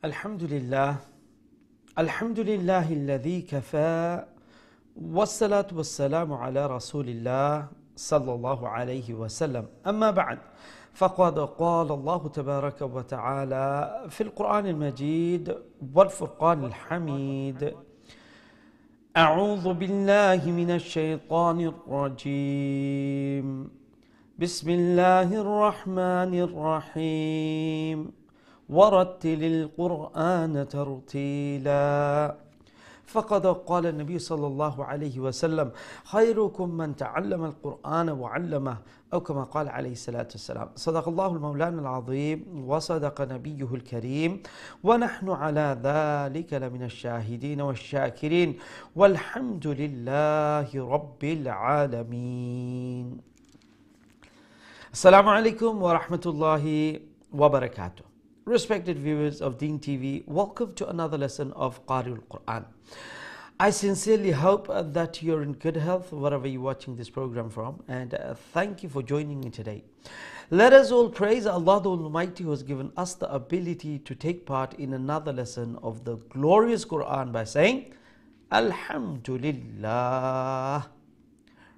Alhamdulillah, Alhamdulillah alladhi kafa, wassalatu wassalamu ala rasulillah sallallahu alayhi wa sallam. Amma ba'd, faqad qala Allah tabaraka wa ta'ala fi al-Quran al-Majid wal Furqan al-Hamid. أعوذ بالله من الشيطان الرجيم بسم الله الرحمن الرحيم ورتل القرآن ترتيلا فقد قال النبي صلى الله عليه وسلم خيركم من تعلم القرآن وعلمه أو كما قال عليه الصلاة والسلام. صدق الله المولان العظيم وصدق نبيه الكريم ونحن على ذلك لمن الشاهدين والشاكرين والحمد لله رب العالمين. Assalamu alaikum wa rahmatullahi wa barakatuh. Respected viewers of Deen TV, welcome to another lesson of Qari'ul Quran. I sincerely hope that you're in good health wherever you're watching this program from, and thank you for joining me today. Let us all praise Allah the Almighty who has given us the ability to take part in another lesson of the glorious Quran by saying Alhamdulillah.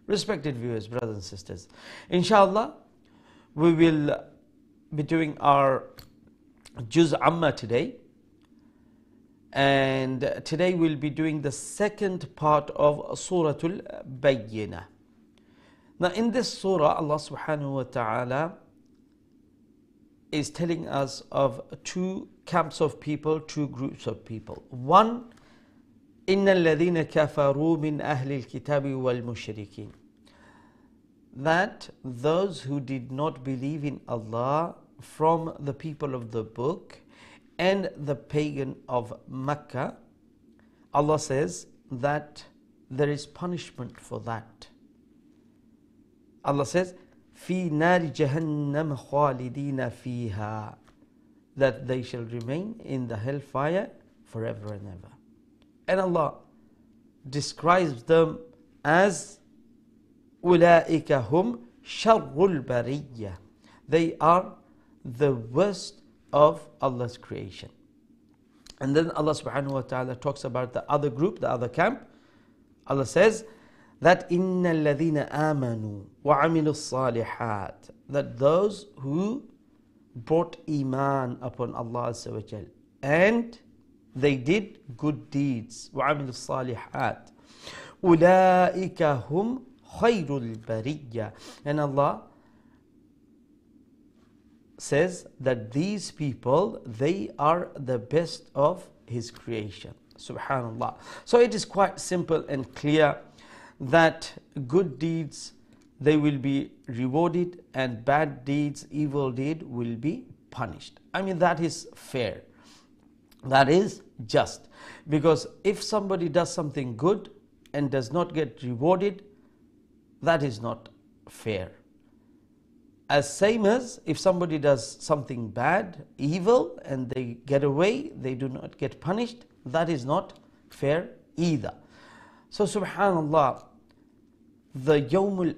Respected viewers, brothers and sisters, inshallah we will be doing our Juz Amma today, and today we'll be doing the second part of Suratul Bayyinah. Now in this surah, Allah subhanahu wa ta'ala is telling us of two camps of people, two groups of people. One, إِنَّ الَّذِينَ كَفَرُوا مِنْ أَهْلِ الْكِتَابِ وَالْمُشْرِكِينَ, that those who did not believe in Allah from the people of the book and the pagan of Mecca, Allah says that there is punishment for that. Allah says, فِي نَارِ جَهَنَّمَ خَالِدِينَ فِيهَا, that they shall remain in the hellfire forever and ever. And Allah describes them as أُولَٰئِكَ هُمْ شَرُّ الْبَرِيَّةِ, they are the worst of Allah's creation. And then Allah subhanahu wa ta'ala talks about the other group, the other camp. Allah says that إِنَّ الَّذِينَ آمَنُوا وَعَمِلُوا الصَّالِحَاتِ, that those who brought Iman upon Allah Azza wa Jal and they did good deeds, وَعَمِلُوا الصَّالِحَاتِ أُولَٰئِكَ هُمْ خَيْرُ الْبَرِيَّةِ, and Allah says that these people, they are the best of His creation. Subhanallah. So it is quite simple and clear that good deeds, they will be rewarded, and bad deeds, evil deed will be punished. I mean, that is fair. That is just. Because if somebody does something good and does not get rewarded, that is not fair. As same as if somebody does something bad, evil, and they get away, they do not get punished, that is not fair either. So subhanallah, the Yawmul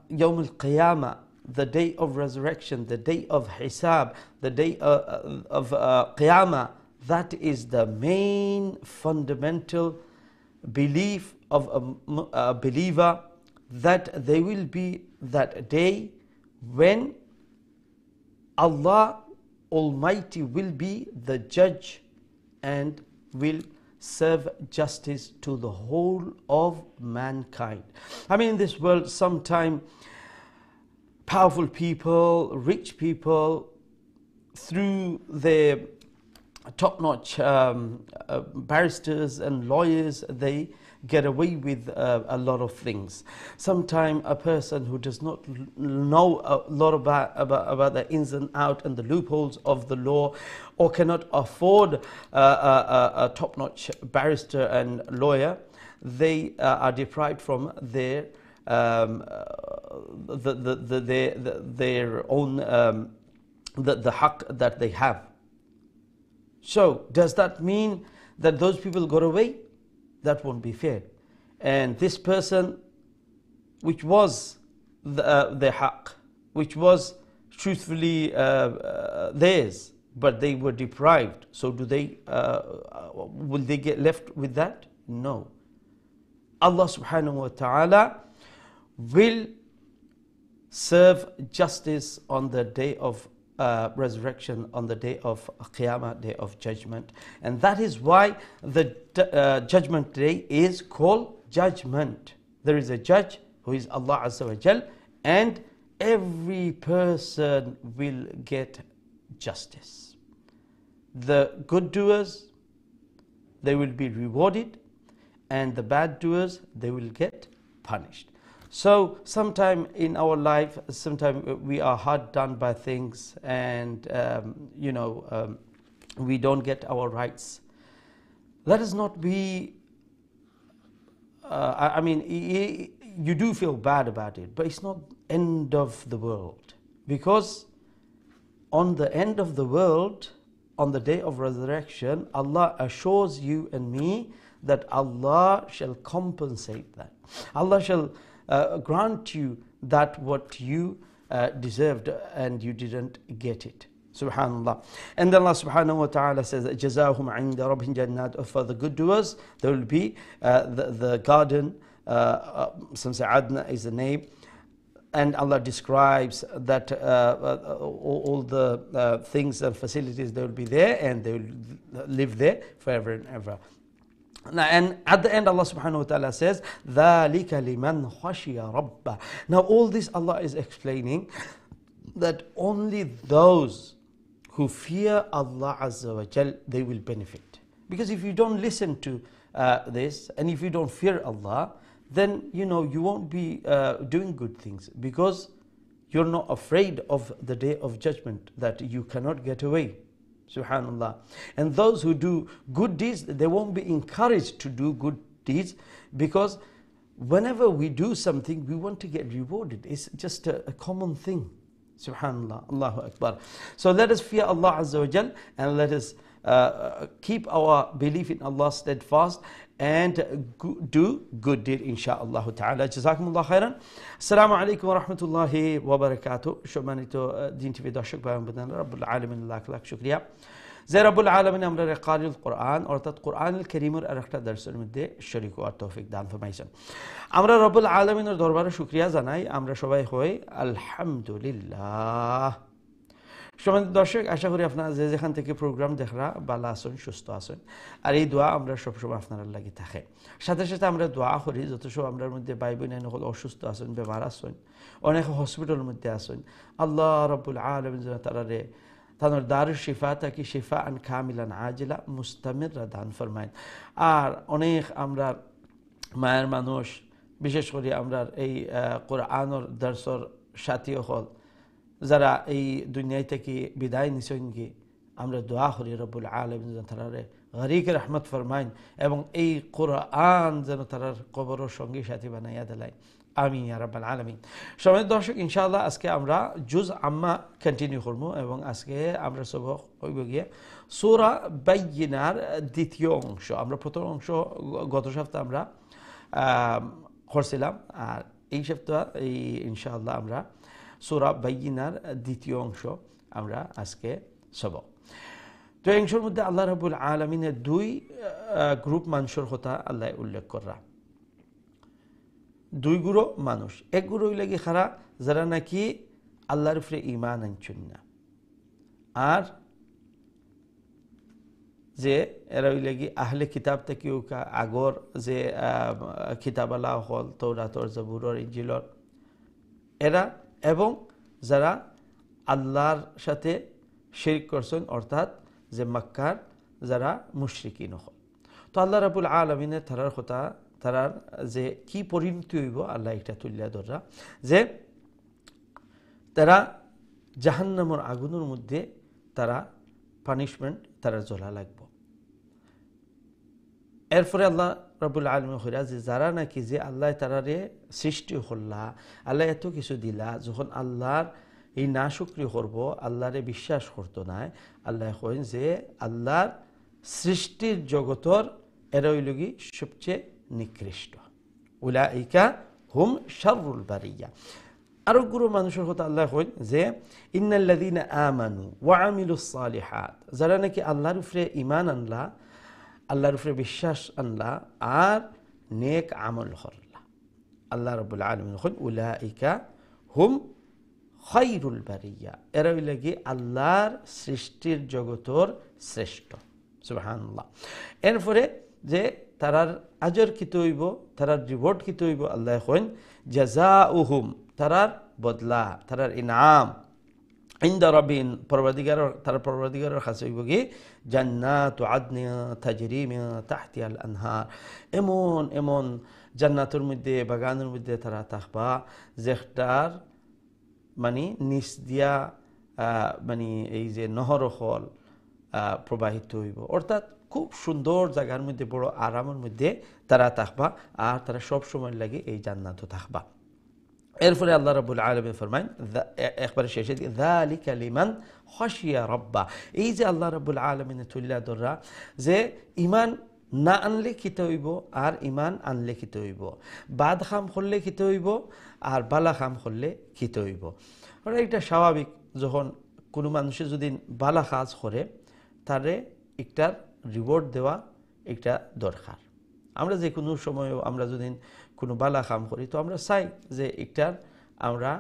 Qiyamah, the day of resurrection, the day of Hisab, the day of Qiyamah, that is the main fundamental belief of a believer, that there will be that day when Allah Almighty will be the judge and will serve justice to the whole of mankind. I mean, in this world, sometimes powerful people, rich people, through their top-notch barristers and lawyers, they get away with a lot of things. Sometimes a person who does not know a lot about the ins and outs and the loopholes of the law, or cannot afford a top-notch barrister and lawyer, they are deprived from their own the haqq that they have. So does that mean that those people got away? That won't be fair. And this person, which was their haqq, which was truthfully theirs, but they were deprived. So do they, will they get left with that? No. Allah subhanahu wa ta'ala will serve justice on the day of resurrection, on the day of Qiyamah, day of judgment. And that is why the judgment day is called judgment. There is a judge who is Allah Azza wa Jal, and every person will get justice. The good doers, they will be rewarded, and the bad doers, they will get punished. So sometime in our life, sometimes we are hard done by things, and we don't get our rights. Let us not be, you do feel bad about it, but it's not end of the world. Because on the end of the world, on the day of resurrection, Allah assures you and me that Allah shall compensate that. Allah shall grant you that what you deserved and you didn't get it. Subhanallah. And Allah subhanahu wa ta'ala says, جَزَاهُمْ عِنْدَ رَبِّهِمْ جَنَّاتٌ. For the good doers, there will be the garden, some say Adna is the name, and Allah describes that all the things and facilities, they will be there, and they will live there forever and ever. Now, and at the end, Allah subhanahu wa ta'ala says, ذَلِكَ لِمَنْ خَشِيَ رَبَّهُ. Now all this Allah is explaining that only those who fear Allah Azza wa Jal, they will benefit. Because if you don't listen to this, and if you don't fear Allah, then you won't be doing good things, because you're not afraid of the day of judgment, that you cannot get away. Subhanallah. And those who do good deeds, they won't be encouraged to do good deeds, because whenever we do something, we want to get rewarded. It's just a common thing. Subhanallah. Allahu Akbar. So let us fear Allah Azza wa Jal, and let us keep our belief in Allah steadfast, and do good deed, insha'Allah ta'ala. Jazakumullah khairan. Assalamu alaikum wa rahmatullahi wa barakatuh. Shommanito Deen TV দর্শক ভাই বোনেরা, রব্বুল আলামিন লাখ লাখ শুকরিয়া যে রব্বুল আলামিন আমরা কারিউল কোরআন অর্থাৎ কোরআনুল কারীমের আরেকটা দর্শের মধ্যে শরীক হওয়ার তৌফিক দান ফরমাইছেন। আমরা রব্বুল আলামিনের দরবারে শুকরিয়া জানাই। আমরা সবাই হই আলহামদুলিল্লাহ। সম্মানিত দর্শক, আশা করি আপনারা যে যেখান থেকে প্রোগ্রাম দেখরা ভালো আছেন, সুস্থ আছেন, আর এই দোয়া আমরা সবসময় আপনারা লাগি থাকে। সাথে সাথে আমরা দোয়া করি যত সব আমরার মধ্যে ভাই বোন হল অসুস্থ আছেন, বেমার আছেন, অনেক হসপিটালের মধ্যে আছেন, আল্লাহ রব্বুল আলামিন যেন তারারে তাদের দারুশ শিফা তাকি শিফা আন কামিলান আজিলা মুস্তামির দান ফরমায়। আর অনেক আমরা মায়ের মানুষ, বিশেষ করে আমরা এই কোরআনের দর্শর সাথী হল যারা এই দুনিয়ায় থেকে বিদায় নিছেন কি, আমরা দোয়া করি রব্বুল আলামিন যেন তারারে গরিক রহমত ফরমাইন, এবং এই কোরআন যেন তারার কবরের সঙ্গী সাথী বানাইয়া দেয়। আমিন ইয়া রাব্বাল আলামিন। সম্মানিত দর্শক, ইনশাআল্লাহ আজকে আমরা জুজ আম্মা কন্টিনিউ করব, এবং আজকে আমরা সবক হইব গিয়ে সূরা বাইয়িনার দ্বিতীয় অংশ। আমরা প্রথম অংশ গত সপ্তাহে আমরা করছিলাম, আর এই সপ্তাহ এই ইনশাআল্লাহ আমরা সূরা বাইয়িনার দ্বিতীয় অংশ আমরা আজকে সবক। তো এই অংশের মধ্যে আল্লাহ রাব্বুল আলামিনের দুই গ্রুপ মানুষের কথা আল্লাহ উল্লেখ করা। দুই গ্রুপ মানুষ, এক গ্রুপ হইলে কি খারা যারা নাকি আল্লাহর উপরে ঈমান আনছেন না, আর যে এরা হইলে কি আহলে কিতাব থেকেও আগর যে কিতাবালা হল তৌরাতর জবুরর ইনজিলর এরা, এবং যারা আল্লাহর সাথে শিরক করছেন, অর্থাৎ যে মক্কার যারা মুশরিকিন হল। তো আল্লাহ রাব্বুল আলামিনের তারার কথা, তারার যে কি পরিণতি হইব আল্লাহ এটা তুলিয়া ধরা, যে তারা জাহান্নামের আগুনের মধ্যে তারা পানিশমেন্ট তারা জ্বলা লাগব। এরপরে আল্লাহ রাব্বুল আলামিন কইরা যে যারা নাকি যে আল্লাহ তারারে সৃষ্টি করলা, আল্লাহ এত কিছু দিলা, যখন আল্লাহর এই না শুকরি করব, আল্লাহরে বিশ্বাস করতো না, আল্লাহ কইন যে আল্লাহর সৃষ্টির জগতর এরা হইলগি সবচেয়ে নিকৃষ্ট। উলাইকা হুম শাররুল বারিয়া। আরো গুরু মানুষের কথা আল্লাহ কই যে ইন্নাল্লাযীনা আমানু ওয়া আমিলুস সালিহাত, যারা নাকি আল্লাহর উপরে ঈমান আনলা, আল্লাহর উপরে বিশ্বাস আনলা আর নেক আমল করলা, আল্লাহ রাব্বুল আলামিন কই উলাইকা হুম খায়রুল বারিয়া, এরা হইলে কি আল্লাহর সৃষ্টির জগতর শ্রেষ্ঠ। সুবহানাল্লাহ। এরপরে যে তারার আজর কিতে হইব, তারার রিওয়ার্ড কিতে হইব, আল্লাহ কইন জাযাউহুম, তারার বদলা, তারার ইনাম ইনদা রাব্বিন, তার পরবর্তীকারের কাছে হইব কি জান্নাতু আদনিন তাজরি মিন তাহতিহাল আনহার, এমন এমন জান্নাতের মধ্যে, বাগানের মধ্যে তারা থাকবা যেটার মানে নিচ দিয়া মানে এই যে নহরখল প্রবাহিত হইব, অর্থাৎ খুব সুন্দর জায়গার মধ্যে, বড় আরামের মধ্যে তারা থাকবা আর তারা সব সময় লাগে এই জান্নাতও থাকবা। এরপরে আল্লাহ রাব্বুল আলামিন ফরমায় একবারে শেষে যালিকা লিমান খাশিয়া রাব্বা, এই যে আল্লাহ রাব্বুল আলামিনের তুল্লা ধরা যে ঈমান না আনলে কিতে হইব আর ঈমান আনলে কিতে হইব, বাদ খাম করলে কিতে হইব আর বালা খাম করলে কিতে হইব। ওরা এটা স্বাভাবিক, যখন কোনো মানুষে যদি বালা কাজ করে তারে একটার রিওয়ার্ড দেওয়া একটা দরকার। আমরা যে কোনো সময় আমরা যদি কোনো বালা কাম করি তো আমরা চাই যে একটার আমরা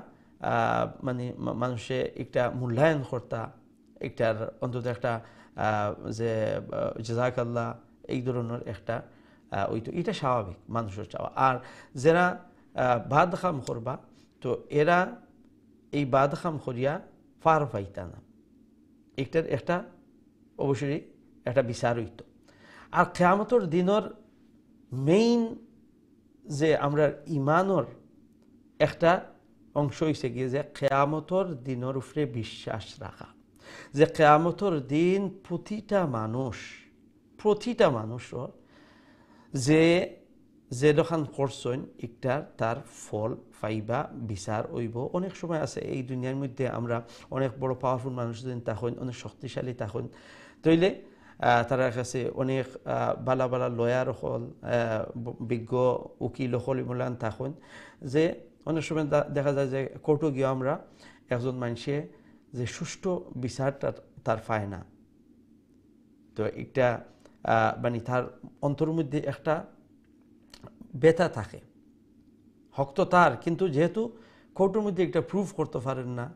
মানে মানুষে একটা মূল্যায়ন করতা, একটার অন্তত একটা যে জাযাকাল্লাহ এই ধরনের একটা ওই তো এটা স্বাভাবিক মানুষের চাওয়া। আর যারা বাদ কাম করবা তো এরা এই বাদ কাম করিয়া পার পাইতা না, একটার একটা অবশ্যই একটা বিচার হইত। আর কিয়ামতের দিনের মেইন যে আমরা ইমানের একটা অংশ হয়েছে গিয়ে যে কিয়ামতের দিনের উপরে বিশ্বাস রাখা, যে কিয়ামতের দিন প্রতিটা মানুষের যে যে দোকান করছেন একটার তার ফল পাইবা, বিচার হইব। অনেক সময় আছে এই দুনিয়ার মধ্যে আমরা অনেক বড় পাওয়ারফুল মানুষ যদি তখন অনেক শক্তিশালী তখন তৈলে তার কাছে অনেক বালা বালা লয়ার হল, বিজ্ঞ উকিল হল ইমলান তখন যে অনেক সময় দেখা যায় যে কোর্টও গিয়ে আমরা একজন মানুষে যে সুষ্ঠু বিচারটা তার পায় না, তো একটা মানে তার অন্তরের মধ্যে একটা ব্যথা থাকে, হক তো তার, কিন্তু যেহেতু কোর্টের মধ্যে একটা প্রুফ করতে পারেন না,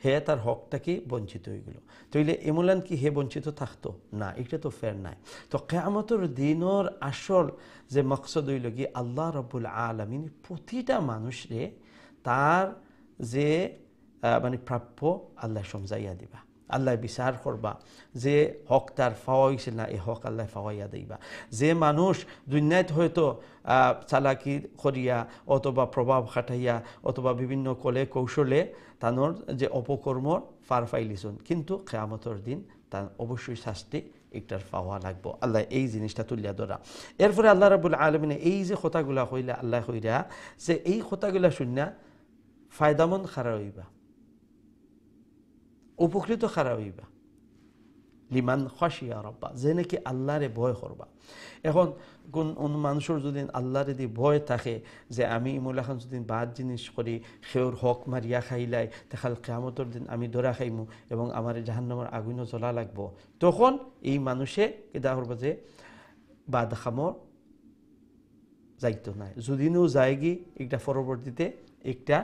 হে তার হকটাকে বঞ্চিত হয়ে গেল, তইলে এমন কি হে বঞ্চিত থাকতো না, এটা তো ফের নাই। তো কিয়ামতের দিনের আসল যে মকসদ হইল কি আল্লাহ রাব্বুল আলামিন প্রতিটা মানুষরে তার যে মানে প্রাপ্য আল্লাহ সমঝাইয়া দিবা, আল্লাহ বিচার করবা, যে হক তার পাওয়া হয়েছে না এই হক আল্লাহ পাওয়াইয়া দিবা। যে মানুষ দুনিয়াত হয়তো চালাকি করিয়া অথবা প্রভাব খাটাইয়া অথবা বিভিন্ন কলে কৌশলে তানোর যে অপকর্ম পার পাইলিছুন, কিন্তু কিয়ামতের দিন তার অবশ্যই শাস্তি একটার পাওয়া লাগবো। আল্লাহ এই জিনিসটা তুলিয়া ধরা। এরপরে আল্লাহ রাব্বুল আলামিন এই যে কথাগুলা কইলা আল্লাহ কইরা যে এই কথাগুলা শুনিয়া ফায়দামন্দ খারা হইবা, উপকৃত খারা হইবা লিমান খাশিয়া রাব্বা, যে নাকি আল্লাহরে ভয় করবা। এখন কোন মানুষের যদি আল্লাহরে দি ভয় থাকে যে আমি ইমুল্লা খান যদি বাদ জিনিস করি সেওর হক মারিয়া খাইলাই দেখাল কিয়ামতের দিন আমি ধরা খাইমু এবং আমার জাহান্নামের আগুনও জ্বলা লাগবো, তখন এই মানুষে কেদা করবো যে বাদ খামর যাইতো নাই, যদিও যায়গি একটা পরবর্তীতে একটা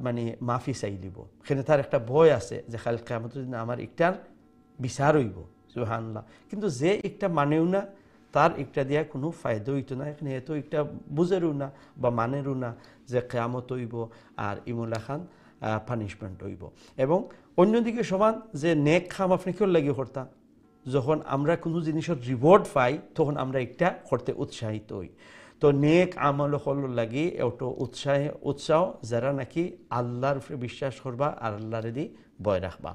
মানে মাফি চাই দিব, সেখানে তার একটা ভয় আছে যে খাল কিয়ামতের দিন আমার একটার বিচার হইব। সুবহানাল্লাহ। কিন্তু যে একটা মানেও না তার একটা দিয়া কোনো ফায়দা হইতো না, এখানে এত একটা বুঝেরও না বা মানেরও না যে কিয়ামত হইব আর ইমুল্লা খান পানিশমেন্ট হইব। এবং অন্যদিকে সমান যে নেক খাম আপনি কেউ লাগিয়ে করতাম, যখন আমরা কোনো জিনিসের রিওয়ার্ড পাই তখন আমরা একটা করতে উৎসাহিত হই। তো নেক আমল হল লাগি ওটো উৎসাহ যারা নাকি আল্লাহর উপরে বিশ্বাস করবা আর আল্লাহরে দি ভয় রাখবা।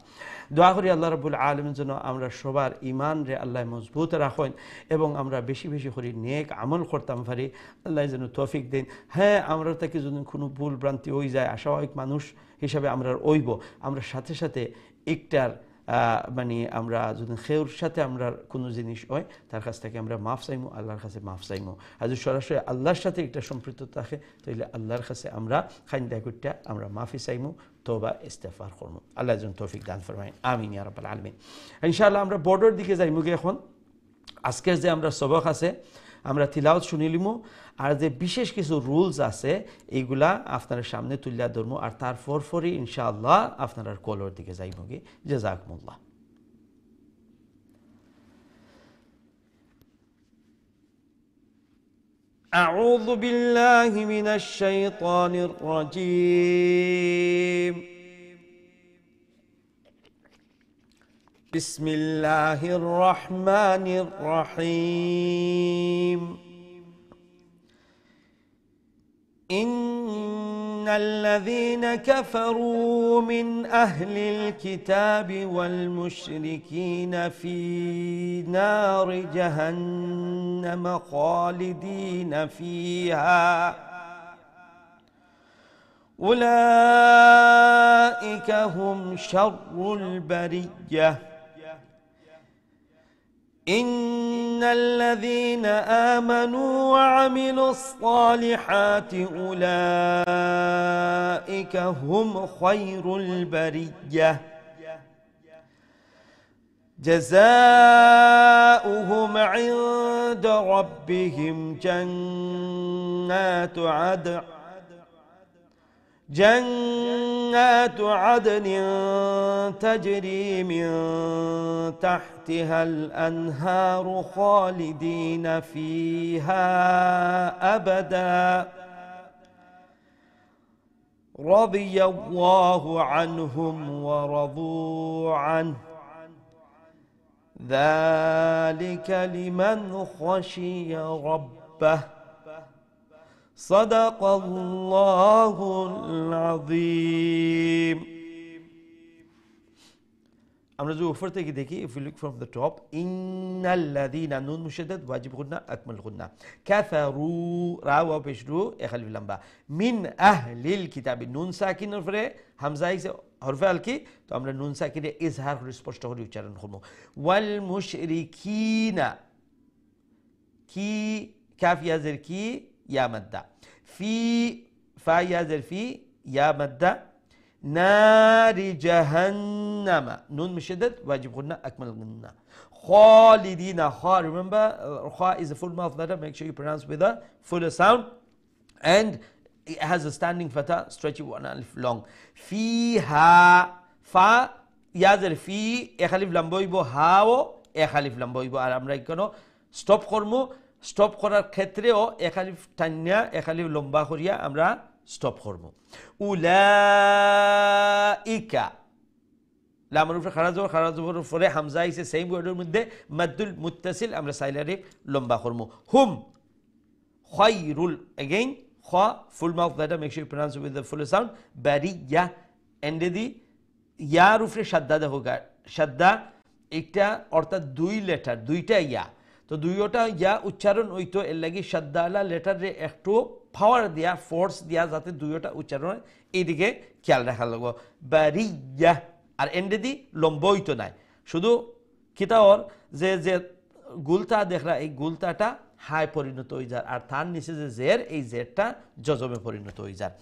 দোয়া করি আল্লাহ রাব্বুল আলামিন যেন আমরা সবার ইমান রে আল্লাহ মজবুত রাখেন এবং আমরা বেশি বেশি করে নেক আমল করতাম পারি, আল্লাহ যেন তৌফিক দেন। হ্যাঁ, আমরা থেকে যদি কোনো ভুল ভ্রান্তি হয়ে যায়, স্বাভাবিক মানুষ হিসাবে আমরা ওইব, আমরা সাথে সাথে একটার মানে আমরা যদি খেউর সাথে আমরা কোনো জিনিস হয় তার কাছ থেকে আমরা মাফ চাইমু, আল্লাহর কাছে মাফ চাইমু। আর যদি সরাসরি আল্লাহর সাথে এটা সম্পৃক্ত থাকে তাহলে আল্লাহর কাছে আমরা খাইন্দা করতে আমরা মাফি চাইমু, তওবা ইস্তেগফার করমু। আল্লাহ যেন তৌফিক দান ফরমায়, আমিন ইয়া রাব্বাল আলামিন। ইনশাআল্লাহ আমরা বর্ডার দিকে যাইমু। এখন আজকের যে আমরা সবক আছে আমরা তিলাওয়াত শুনিলিমু, আর যে বিশেষ কিছু রুলস আছে এইগুলা আপনার সামনে তুলিয়া ধরমু, আর তারপর পরই ইনশাআল্লাহ আপনার কলর দিকে যাইমু। কি জাযাকুমুল্লাহ। আউযু বিল্লাহি মিনাশ শাইতানির রাজীম। بسم الله الرحمن الرحيم. إن الذين كفروا من أهل الكتاب والمشركين في نار جهنم خالدين فيها أولئك هم شر البرية. إن الذين آمنوا وعملوا الصالحات أولئك هم خير البرية. جزاؤهم عند ربهم جنات عدن تجري من تحتها الأنهار خالدين فيها أبدا رضي الله عنهم ورضوا عنه ذلك لمن خشي ربه صدق الله العظيم. আমরা যদি উপর থেকে দেখি, if we look from the top, ইন্নাল্লাযীনা, নুন মুশাদ্দাদ ওয়াজিব গুন্না আকমাল গুন্না, কাফারু রা ওয়া পেশরু এখালিফ লাম্বা, মিন আহলিল কিতাবি নুন সাকিনের উপরে হামজা ইসে হরফে আলকি, তো আমরা নুন সাকিনে ইজহার করে স্পষ্ট করে উচ্চারণ করব। ওয়াল মুশরিকিনা, কি কাফ ইয়াজের কি ইয়া মাদ্দা, ফি ফা ইয়াজের ফি ইয়া মাদ্দা, নারি জাহান্নামা নুন মুশাদ্দাদ ওয়াজিব গুন্না আকমাল গুন্না, খালিদিনা kha, remember kha is a full mouth letter, make sure you pronounce with a fuller sound, and it has a standing fatha, stretchy one alif long. Fiha fa ইয়াজের ফি এখালিফ লম্বইব, হাও এখালিফ লম্বইব, আর আমরা এখানে স্টপ করবো। স্টপ করার ক্ষেত্রেও এখালিফ টান্যা এখালিফ লম্বা করিয়া আমরা স্টপ করব। উলাইকা লামের উপরে খাড়া জবর উপরে হামজা আইছে, সেম ওয়ার্ডের মধ্যে মাদ্দুল মুত্তাসিল আমরা সাইলারে লম্বা করব। হুম খায়রুল, এগেইন খ full mouth letter, make sure you pronounce with the full sound, Bariya এন্ডে দি ইয়ার উপরে সাদ্দা দেখো, সাদ্দা একটা অর্থাৎ দুই লেটার, দুইটা ইয়া, তো দুইটা ইয়া উচ্চারণ হইতো, এর লাগি সাদ্দালা লেটারে একটু পাওয়ার দিয়া, ফোর্স দিয়া, যাতে দুইটা উচ্চারণ এইদিকে খেয়াল রাখা লাগবো। বারিয়া, আর এন্ডে দি লম্ব হইতো নাই, শুধু কিতাওর যে যে গুলতা দেখরা, এই গুলতাটা হাই পরিণত হয়ে যায়, আর তার নিচে যে জের, এই জেরটা জজমে পরিণত হয়ে যায়।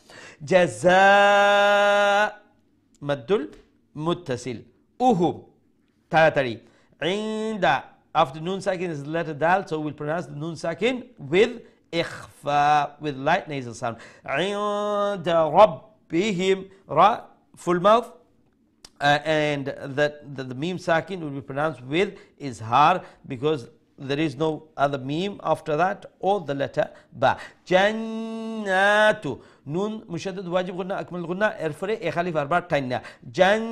জাযা মাদ্দুল মুত্তাসিল, উহু তাড়াতাড়ি, ইনদা after nun sakin is the letter dal, so we'll pronounce the nun sakin with ikhfa, with light nasal sound. Inda rabbihim, ra full mouth, and the meme sakin will be pronounced with izhar, because there is no other meme after that, or the letter ba. Jannatu, nun mushaddad wajib gunna akmal gunna, erfore ekhalif arba tainna, jan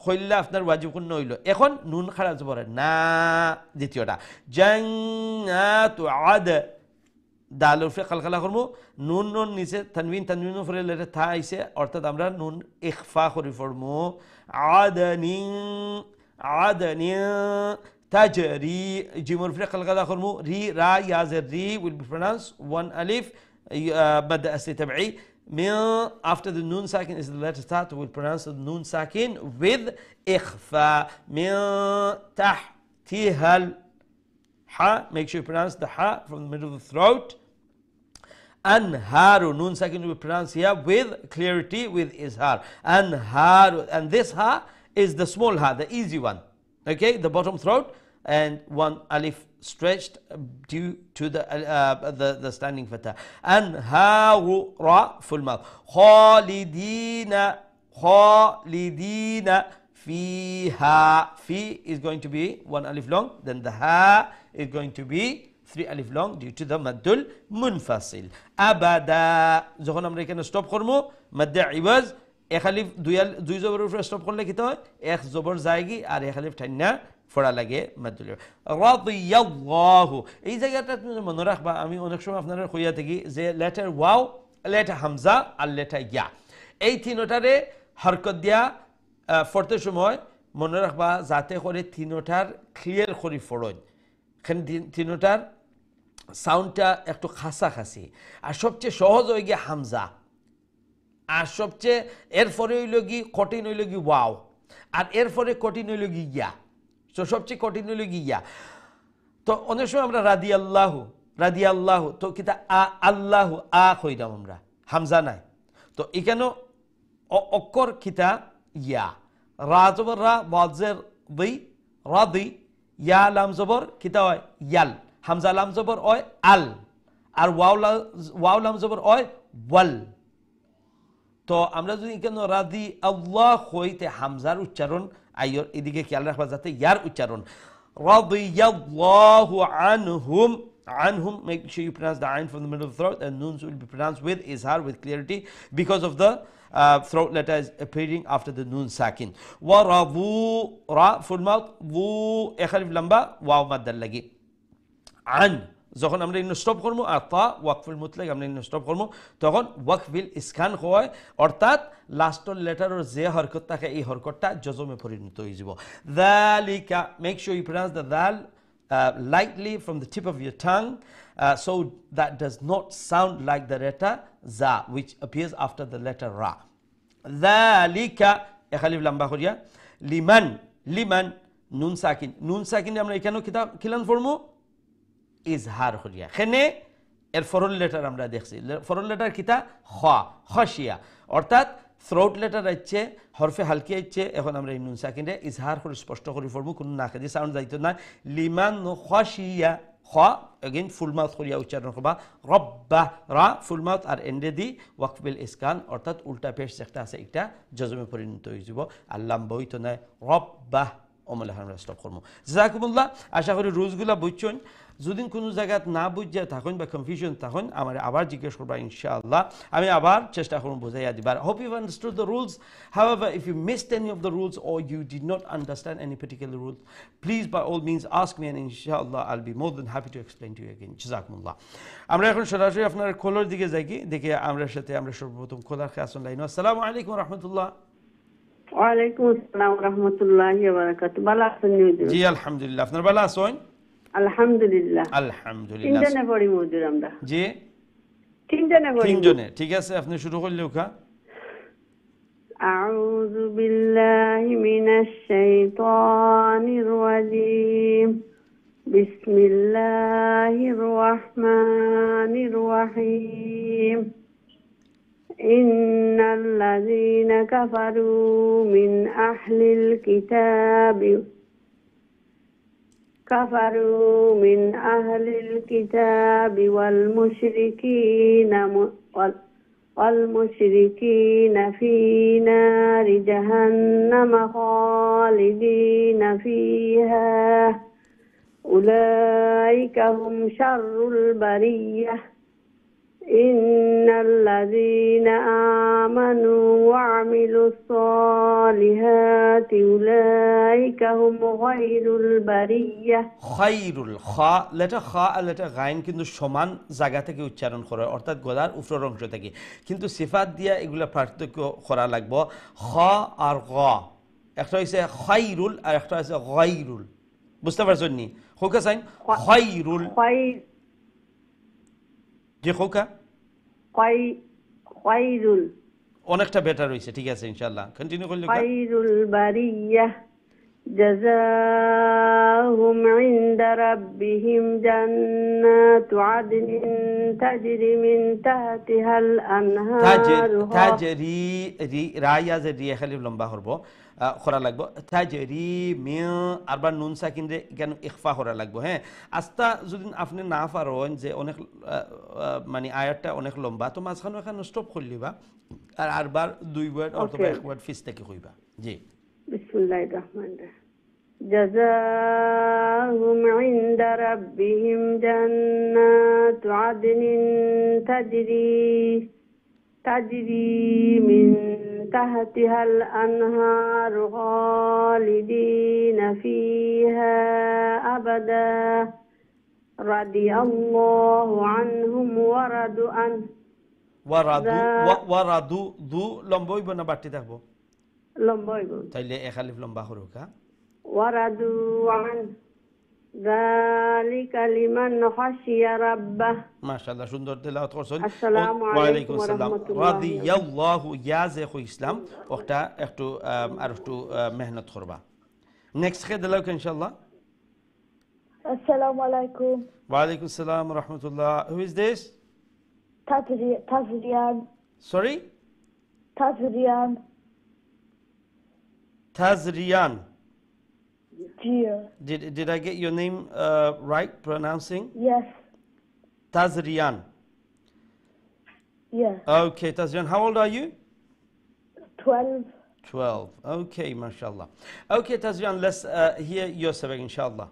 খইল্লা আপনার ওয়াজিব গুণ হইল। এখন নুন খাড়া জবর না, দ্বিতীয়টা জান্নাতু আদ, দাল উপরে কালকালা করবো, নুন নুন নিচে তানবিন, তানবিন উপরে লেটে থা আইছে, অর্থাৎ আমরা নুন ইখফা করে পড়বো। আদানি আদানি তাজরি, জিমর উপরে কালকালা করবো, রি রা ইয়াজের রি উইল বি প্রনাউন্স ওয়ান আলিফ মাদ আসলি তাবঈ, After the noon sakin is the letter ta, we'll pronounce the noon sakin with ikhfa. Min tahtihal ha. Make sure you pronounce the ha from the middle of the throat. Anharu, noon sakin will be pronounced here with clarity, with izhar. Anharu, and this ha is the small ha, the easy one. Okay, the bottom throat, and one alif stretched due to the standing fatha. Anharu, ra, full mouth. Khalidina, khalidina fiha. Fi is going to be one alif long, then the ha is going to be 3 alif long due to the maddul munfasil. Abada, যখন আমরা এখানে stop করব মাদ্দে ইওয়াজ এক আলিফ দুই জবরের উপরে stop করলে কি হয় এক জবর যায়গি আর এক আলিফ ঠান্না ফোড়া লাগে মাদ্দুল। রাদিয়াল্লাহু, এই জায়গাটা তুমি মনে রাখবা, আমি অনেক সময় আপনাদের কইয়া থাকি যে লেটার ওয়াও, লেটার হামজা আর লেটার ইয়া, এই তিনটারে হরকত দিয়া পড়তে সময় মনে রাখবা যাতে করে তিনটার ক্লিয়ার করে পড়েন। এখানে তিনটার সাউন্ডটা একটু খাসাখাসি, আর সবচেয়ে সহজ হয়ে গিয়ে হামজা, আর সবচেয়ে এরপরে হইল কি কঠিন হইল কি ওয়াও, আর এরপরে কঠিন হইল কি ইয়া। তো সবচেয়ে কঠিন হইল কি ইয়া। তো অনেক সময় আমরা রাদি আল্লাহ তো কিতা আল্লাহু আ কইরাম আমরা, হামজা নাই। তো এখানেও অক্ষর কিতা ইয়া, রা জবর রা, বাজের দি, রাদি, ইয়া লাম জবর কিতা হয় ইয়াল, হামজা লাম জবর হয় আল, আর ওয়াও লাম জবর হয় ওয়াল। তো আমরা যদি এখানে রাদি আল্লাহ হইতে হামজার উচ্চারণ আইয়র এদিকে খেয়াল রাখবা যাতে ইয়ার উচ্চারণ। রাদিয়াল্লাহু আনহুম, anhum, make sure you pronounce the ain from the middle of the throat, and noons will be pronounced with izhar, with clarity, because of the throat letter is appearing after the noon sakin. Wa radu, ra full mouth, vu ek alif lamba, waw maddal lagi. An, যখন আমরা in stop করবো, আর তা ওয়াকফুল মুতলাক আমরা in stop করবো, তখন ওয়াকফিল ইসকান হয়, অর্থাৎ লাস্টের লেটারের যে হরকত থাকে এই হরকতটা জজমে পরিণত হয়ে যাব। Jalika, make sure you pronounce the দাল lightly from the tip of your tongue, so that does not sound like the letter za, which appears after the letter ra. Dhalika, ekhalif lamba koriya, liman, nun sakin আমরা এখানেও কিলান ফরমু ইজহার করিয়া। এখানে এর ফরল letter আমরা দেখছি, ফরল letter কিতা খশিয়া, অর্থাৎ throat letter আছে হরফে হালকি আছে। এখন আমরা এই নুন সাকিনে ইজহার করে স্পষ্ট করে পড়বো, কোনো নাকাদি সাউন্ড যাইতো না। লিমান খশিয়া, খ এগেইন ফুল মাউথ করিয়া উচ্চারণ করবা। রব্বা, রা ফুল মাউথ, আর এন্ডে দি ওয়াকফিল ইসকান, অর্থাৎ উল্টা পেশ যেটা আছে এটা জজমে পরিণত হয়ে যাব, আর লাম্বা হইতো না। রব্বা অমলে আমরা স্টপ করবো। জাযাকুমুল্লাহ, আশা করি রুলসগুলা বুঝছেন। যদি কোনো জায়গায় না বুঝে থাকুন বা কনফিউশন থাকুন, আমার আবার জিজ্ঞেস করবা ইনশাআল্লাহ, আমি আবার চেষ্টা করব বুঝাইয়া দিবার। Hope you understood the rules. However, if you missed any of the rules or you did not understand any particular rule, please by all means ask me, and inshallah I'll be more than happy to explain to you again. জাযাকুমুল্লাহ। আমরা এখন সরাসরি আপনার খোলার দিকে যাই, দেখে আমরা সর্বপ্রথম খোলার কাছে লাইন। আসসালামু আলাইকুম ওয়া রাহমাতুল্লাহ। ওয়া আলাইকুম আসসালাম ওয়া রাহমাতুল্লাহি ওয়া বারাকাতুহু। ভালো আছেন? জি আলহামদুলিল্লাহ, আপনার ভালো আছেন? আলহামদুলিল্লাহ। আলহামদুলিল্লাহ। তিনজনে পড়ি হুজুর আমরা। জি তিনজনে, ঠিক আছে, আপনি শুরু করলে ওকা। আউযু বিল্লাহি মিনাশ শাইতানির রাজীম। বিসমিল্লাহির রহমানির রহিম। ইন্নাল্লাযীনা কাফারু মিন আহলিল কিতাবি والمشركين في نار جهنم خالدين فيها أولئك هم شر البرية إن الذين آمنوا وعملوا الصالحات أولئك هم خير البرية। খায়রুল, খা লেটার খা আর লেটার গাইন কিন্তু সমান জায়গা থেকে উচ্চারণ করে, অর্থাৎ গলার উপরের অংশ থেকে, কিন্তু সিফাত দিয়া এগুলা পার্থক্য করা লাগবে। খ আর গ, একটা হচ্ছে খায়রুল আর একটা হচ্ছে গায়রুল, বুঝতে পারছেন নি? হোকা সাইন খায়রুল, জি হোকা খায়রুল অনেকটা বেটার হইছে ঠিক আছে ইনশাআল্লাহ কন্টিনিউ করলে খায়রুল বারিয়াহ جزاهم عند ربهم جنات عدن تجري من تحتها الأنهار তাজরি রায়া যে রিয়া খালি লম্বা করব খরা লাগবো তাজরি মিয়া আরবার নুন সাকিন রে কেন ইখফা করা লাগবো হ্যাঁ আস্তা যদি আপনি না পারেন যে অনেক মানে আয়াতটা অনেক লম্বা তো মাঝখানে এখানে স্টপ করলিবা আর আরবার দুই ওয়ার্ড অথবা এক ওয়ার্ড ফিস থেকে কইবা জি বিসমিল্লাহির রহমানির রহিম جزاهم عند ربهم جنات عدن تجري من تحتها الأنهار خالدين فيها أبدا رضي الله عنهم ورضوا عنه ওয়ারাদু দু লম্বা হইব না বাড়তি থাকবো লম্বা হইব তাইলে এক আলিফ লম্বা করুক হ্যাঁ ورضوا عنه ذلك لمن خشي ربه মাশাআল্লাহ সুন্দর তেলাওয়াত করছেন আসসালামু আলাইকুম ওয়া রাহমাতুল্লাহি রাদিয়াল্লাহু ইয়া শেখ ইসলাম ওটা একটু আর একটু মেহনত করবা নেক্সট কে দিলাও ইনশাআল্লাহ Assalamu alaikum. ওয়া আলাইকুম আসসালাম ওয়া রাহমাতুল্লাহ who is this Tazrian. Sorry Tazrian. Tazrian Dear. did I get your name right pronouncing Yes. Tazrian Yeah. okay Tazrian how old are you 12. 12 okay mashallah okay Tazrian let's hear your sabak inshallah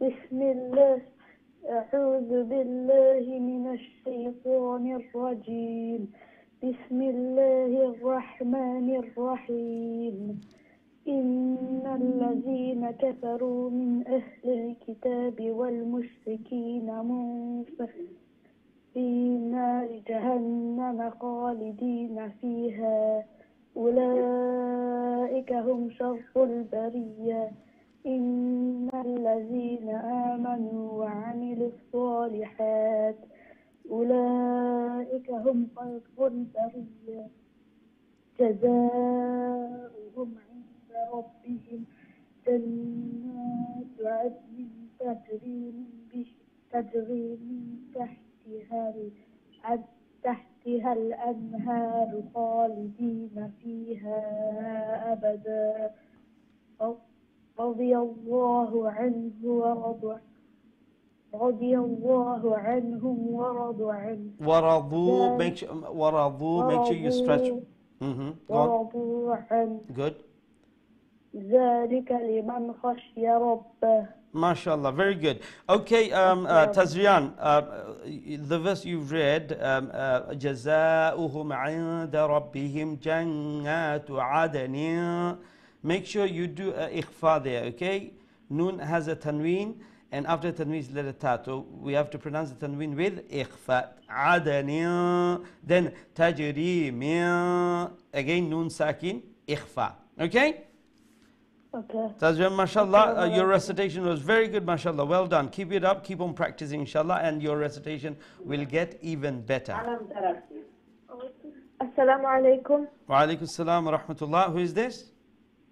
Bismillah. أعوذ بالله من الشيطان الرجيم. بسم الله الرحمن الرحيم. إن الذين كفروا من أهل الكتاب والمشركين منفردون في نار جهنم خالدين فيها أولئك هم شر البرية إن الذين آمنوا وعملوا الصالحات أولئك هم خير البرية جزاؤهم عند ربهم جنات عدن تجري من تحتها الأنهار خالدين فيها أبدا رضي الله عنهم ورضوا عنه ورضوا make sure you stretch ورضوا عنه good ذلك لمن خشي ربه MashaAllah, very good. Okay, Tazrian, the verse you've read, جَزَاؤُهُمْ عِنْدَ رَبِّهِمْ جَنَّاتُ عَدَنٍ. Make sure you do ikhfa there, okay? Noon has a tanween, and after tanween is letter ta. So we have to pronounce the tanween with ikhfa. عَدَنٍ. Then تَجْرِي مِنْ. Again, noon sakin, ikhfa. Okay? Okay. Tazrian, mashallah, your recitation was very good, mashallah. Well done. Keep it up, keep on practicing, inshallah, and your recitation will get even better. Assalamu alaikum. Wa alaikum assalam wa rahmatullah. Who is this?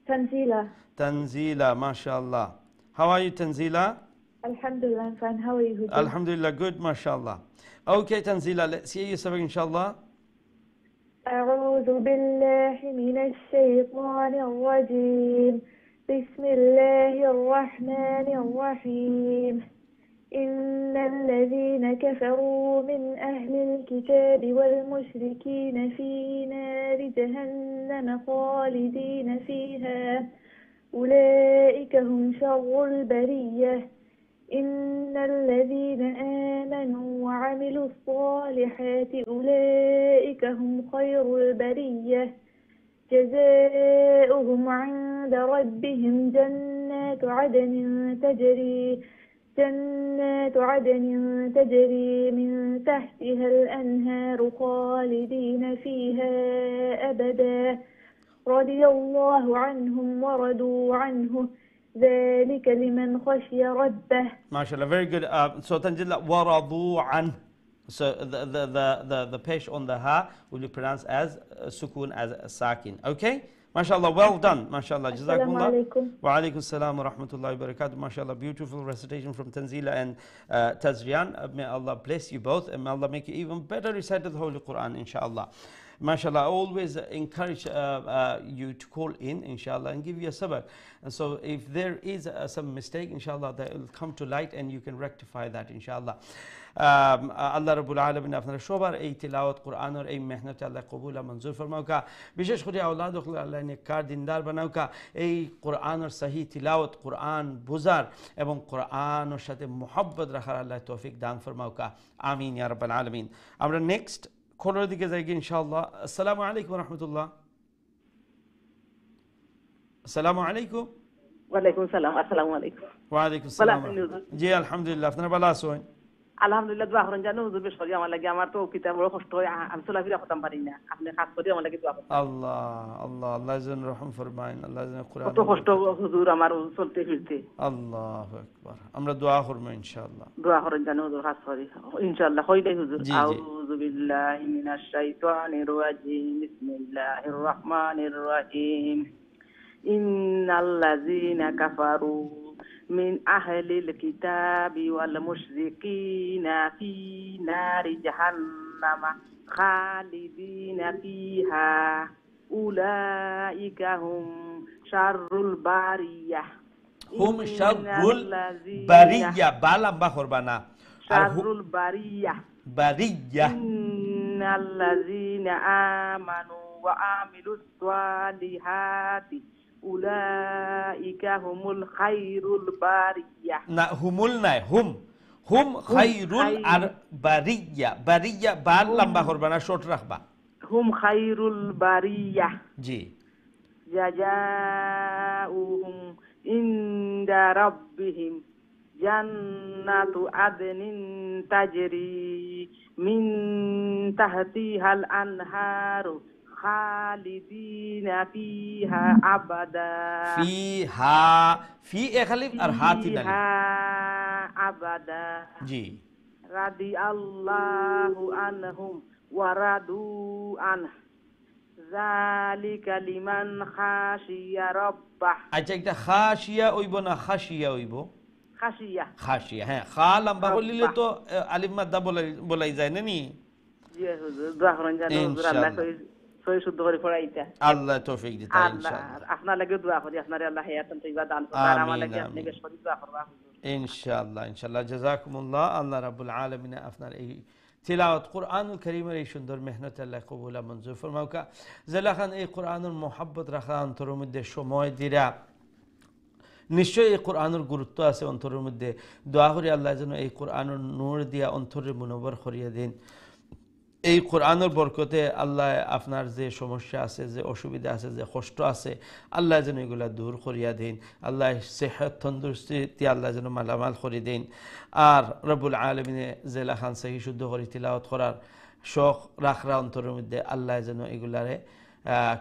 Tanzila. Tanzila, mashallah. How are you, Tanzila? Alhamdulillah, I'm fine. How are you? Alhamdulillah, good, mashallah. Okay, Tanzila, let's hear you sabak, inshallah. أعوذ بالله من الشيطان الرجيم. بسم الله الرحمن الرحيم. إن الذين كفروا من أهل الكتاب والمشركين في نار جهنم خالدين فيها أولئك هم شر البرية إن الذين آمنوا وعملوا الصالحات أولئك هم خير البرية جزاؤهم عند ربهم جنات عدن تجري من تحتها الأنهار خالدين فيها أبدا رضي الله عنهم ورضوا عنه ذلك لمن خشي ربه. MashaAllah, very good. So Tanjila, waradu an. So the pesh on the ha will be pronounced as sukun, as sakin. Okay? MashaAllah, well done. MashaAllah, Jazakumullah. Assalamualaikum. Wa alaikum salam wa rahmatullahi wa barakatuh. MashaAllah, beautiful recitation from Tanzila and Tazrian. May Allah bless you both and may Allah make you even better reciter the Holy Quran, inshallah. MashaAllah, I always encourage you to call in, inshallah, and give you a sabak. And so if there is some mistake, inshallah, that will come to light and you can rectify that, inshallah. আল্লাহ রাব্বুল আলামিন আপনারা সবার এই তিলাওয়াত কোরআনের এই মেহনত আল্লাহ কবুল আর মঞ্জুর ফরমাওকা, বিশেষ করে আওলাদ আল্লাহ নেককার দিনদার বানাওকা, এই কোরআনের সহি তিলাওয়াত, কোরআন বুঝার এবং কোরআনের সাথে মুহাব্বত রাখার আল্লাহ তৌফিক দান ফরমাওকা, আমিন ইয়া রাব্বাল আলামিন। আমরা নেক্সট কলের দিকে যাই ইনশাআল্লাহ। আসসালামু আলাইকুম ওয়া রাহমাতুল্লাহ। আসসালামু আলাইকুম। ওয়ালাইকুম সালাম। আসসালামু আলাইকুম। ওয়া আলাইকুম সালাম। জি আলহামদুলিল্লাহ, আপনারা ভালো আছেন? আলহামদুলিল্লাহ, দোয়া করেন জানো হুজুর, বেশ করি আমার লাগে, আমার তো কিতাব বড় কষ্ট হয়, আমি চলাফেরা করতাম পারি না, আপনি খাস করে আমার লাগে দোয়া করেন। আল্লাহ আল্লাহ আল্লাহ যেন রহম ফরমায়েন, আল্লাহ যেন কোরআন, কত কষ্ট হুজুর আমার চলতে ফিরতে। আল্লাহু আকবার। আমরা দোয়া করব ইনশাআল্লাহ। দোয়া করেন জানো হুজুর, খাস করে ইনশাআল্লাহ হইলে হুজুর। আউযু বিল্লাহি মিনাশ শাইতানির রাজিম, বিসমিল্লাহির রহমানির রহিম। ইন্নাল্লাযীনা কাফারু من أهل الكتاب والمشركين في نار جهنم خالدين فيها أولئك هم شر البرية. هم شر البرية بالا بخربانا شر البرية برية. إن الذين آمنوا وعملوا الصالحات أولئك هم الخير البرية. نا همولنا هم خير البرية. برية بالا بخربانا شوت رخبا. هم خير البرية. جي. جزاؤهم عند ربهم جنات عدن تجري من تحتها الأنهار خالدين فيها أبدا. فيها في إخليف أرهاتنا فيها أبدا. جي. رضي الله عنهم ورضوا عنه ذلك لمن خشي ربه. আচ্ছা, একটা খাশিয়া হইব না খাশিয়া হইব? খাশিয়া। খাশিয়া, হ্যাঁ। খা লম্বা বললে তো আলিফ মাদ্দা বলাই যায় না নি? জি হুজুর, দোয়া করেন জানো হুজুর, আল্লাহ কই সই শুদ্ধ করে পড়াইতা, আল্লাহ তৌফিক দিতা ইনশাআল্লাহ। আপনার লাগে দোয়া করি, আপনারে আল্লাহ হায়াতান তৈবা দান করুন, আর আমার লাগে আপনি বেশ করে দোয়া করবা হুজুর ইনশাআল্লাহ। ইনশাআল্লাহ, জাযাকুমুল্লাহ। আল্লাহ রাব্বুল আলামিন আপনার এই তিলাওয়াত কোরআনুল কারীমের এই সুন্দর মেহনত আল্লাহ কবুল আর মঞ্জুর ফরমাওকা। জেলাখান এই কোরআনুল মুহাব্বত রাখা অন্তরের মধ্যে সময় দিরা, নিশ্চয়ই এই কোরআনের গুরুত্ব আছে অন্তরের মধ্যে। দোয়া করি আল্লাহ যেন এই কোরআনের নূর দিয়া অন্তরে মুনব্বর করিয়া দিন। এই কোরআনের বরকতে আল্লাহ আপনার যে সমস্যা আছে, যে অসুবিধা আছে, যে কষ্ট আছে, আল্লাহ যেন এগুলা দূর করিয়া দিন। আল্লাহ সেহত তন্দুরস্তি আল্লাহ যেন মালামাল করে দিন। আর রব্বুল আলমিনে জেলা খান সহি শুদ্ধ করে তিলাওয়াত করার শখ রাখরা অন্তরের মধ্যে আল্লাহ যেন এগুলারে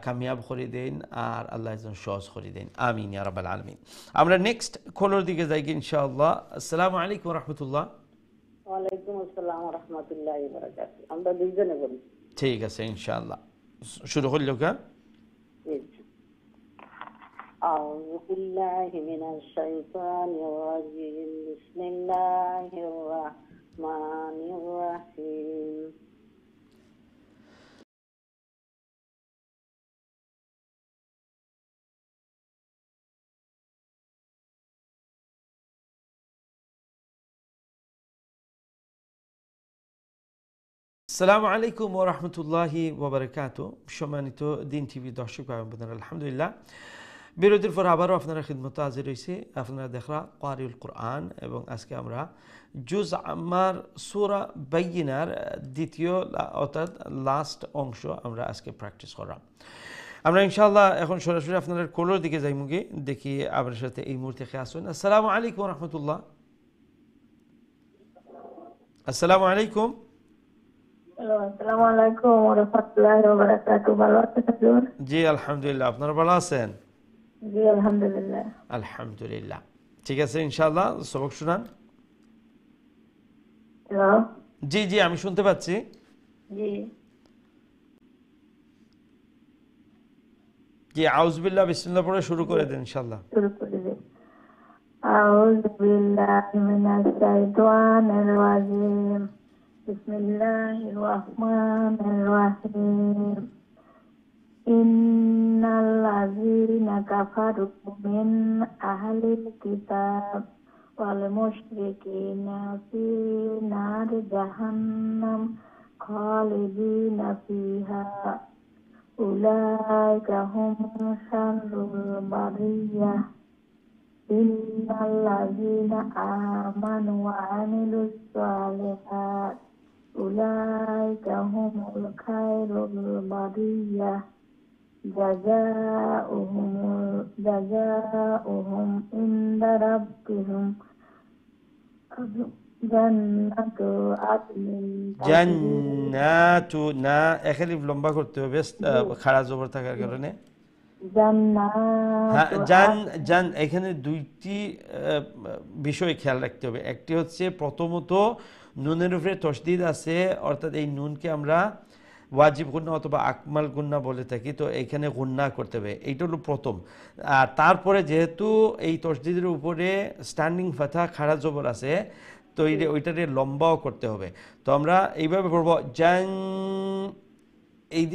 কামিয়াব করে দেন আর আল্লাহ যেন সহজ করে দেন, আমিন ইয়া রাব্বাল আলামিন। আমরা নেক্সট কলের দিকে যাই ইনশাআল্লাহ। আসসালামু আলাইকুম ওয়া রাহমাতুল্লাহ। ওয়ালাইকুম আসসালাম ওয়া রাহমাতুল্লাহি ওয়া বারাকাতুহু। আমরা দুইজনে বলি। ঠিক আছে ইনশাআল্লাহ, শুরু করলো কা? أعوذ بالله من الشيطان الرجيم. بسم الله الرحمن الرحيم. আসসালামু আলাইকুম ওয়া রাহমাতুল্লাহি ওয়া বারাকাতুহু। সম্মানিত দিন টিভি দর্শক ভাই বোনেরা, আলহামদুলিল্লাহ বিরতির পর আবারও আপনারা খিদমতে হাজির হয়েছি। আপনারা দেখরা কারিউল কোরআন এবং আজকে আমরা জুজ আমার সূরা বাইয়িনার দ্বিতীয় অর্থাৎ লাস্ট অংশ আমরা আজকে প্র্যাকটিস করলাম। আমরা ইনশাআল্লাহ এখন সরাসরি আপনাদের কলের দিকে যাই, মুগে দেখি আপনার সাথে এই মুহূর্তে কে আসুন। আসসালামু আলাইকুম ওয়া রাহমাতুল্লাহ। আসসালামু আলাইকুম। আসসালামু আলাইকুম ওয়া রাহমাতুল্লাহি ওয়া বারাকাতুহু। ভালো আছেন হুজুর? জি আলহামদুলিল্লাহ, আপনারা ভালো আছেন? জি আলহামদুলিল্লাহ। আলহামদুলিল্লাহ। ঠিক আছে, ইনশাআল্লাহ সবক শুনান। হ্যালো। জি জি, আমি শুনতে পাচ্ছি। জি। জি, আউযুবিল্লাহ বিসমিল্লাহ পড়ে শুরু করে দেন ইনশাআল্লাহ। শুরু করে দিই। আউযু বিল্লাহি মিনাশ শাইতানির রাজিম। বিসমিল্লাহির রহমানির রহিম। ইন্নাল্লাযীনা কাফারু মিন আহলিল কিতাব ওয়াল মুশরিকিনা ফি নারি জাহান্নাম খালিদিনা ফিহা উলাইকা হুম শাররুল বারিয়াহ। ইন্নাল্লাযীনা আমানু ওয়া আমিলুস সালিহাত উলাইকা হুমুল খায়রুল বারিয়াহ। জাযাউহুম ইনদা রাব্বিহিম জান্নাতু আদনিন জান্নাতু, না এক আলিফ লম্বা করতে হবে খাড়া জবর থাকার কারণে। হ্যাঁ, জান জান, এখানে দুইটি বিষয় খেয়াল রাখতে হবে। একটি হচ্ছে প্রথমত নুনের উপরে তশদিদ আছে, অর্থাৎ এই নুনকে আমরা ওয়াজিব গুন্না অথবা আকমাল গুন্না বলে থাকি, তো এখানে গুন্না করতে হবে, এইটা হলো প্রথম। আর তারপরে যেহেতু এই তশদিদের উপরে স্ট্যান্ডিং ফাথা খাড়া জবর আছে, তো ওইটারে লম্বাও করতে হবে। তো আমরা এইভাবে পড়ব জান। এই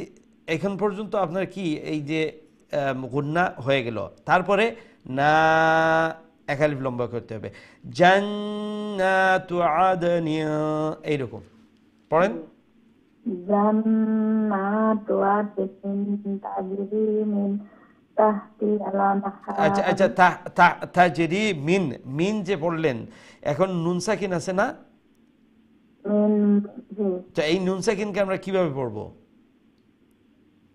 এখন পর্যন্ত আপনার কি এই যে গুন্না হয়ে গেল, তারপরে না এক আলিফ লম্বা করতে হবে, জান্নাতু আদনিন, এইরকম পড়েন। জান্নাতু আদনিন তাজরি মিন তাহতিহাল আনহার। আচ্ছা আচ্ছা, তাজরি মিন, মিন যে পড়লেন, এখন নুন সাকিন আছে না, তো এই নুন সাকিনকে আমরা কিভাবে পড়বো?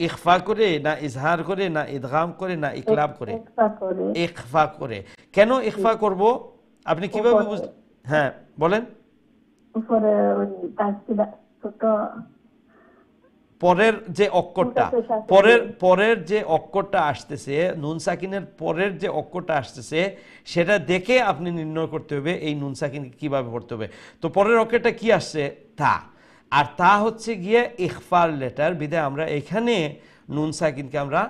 ইখফা করে না ইজহার করে না ইদগাম করে না ইকলাব করে? ইখফা করে। কেন ইখফা করব আপনি কিভাবে হ্যাঁ বলেন। পরের যে অক্ষরটা, পরের যে অক্ষরটা আসতেছে, নুন সাকিনের পরের যে অক্ষরটা আসতেছে, সেটা দেখে আপনি নির্ণয় করতে হবে এই নুন সাকিনকে কিভাবে পড়তে হবে। তো পরের অক্ষরটা কি আসছে? তা। আর তা হচ্ছে গিয়ে ইখফার লেটার, বিধায় আমরা এখানে নুন সাকিনকে আমরা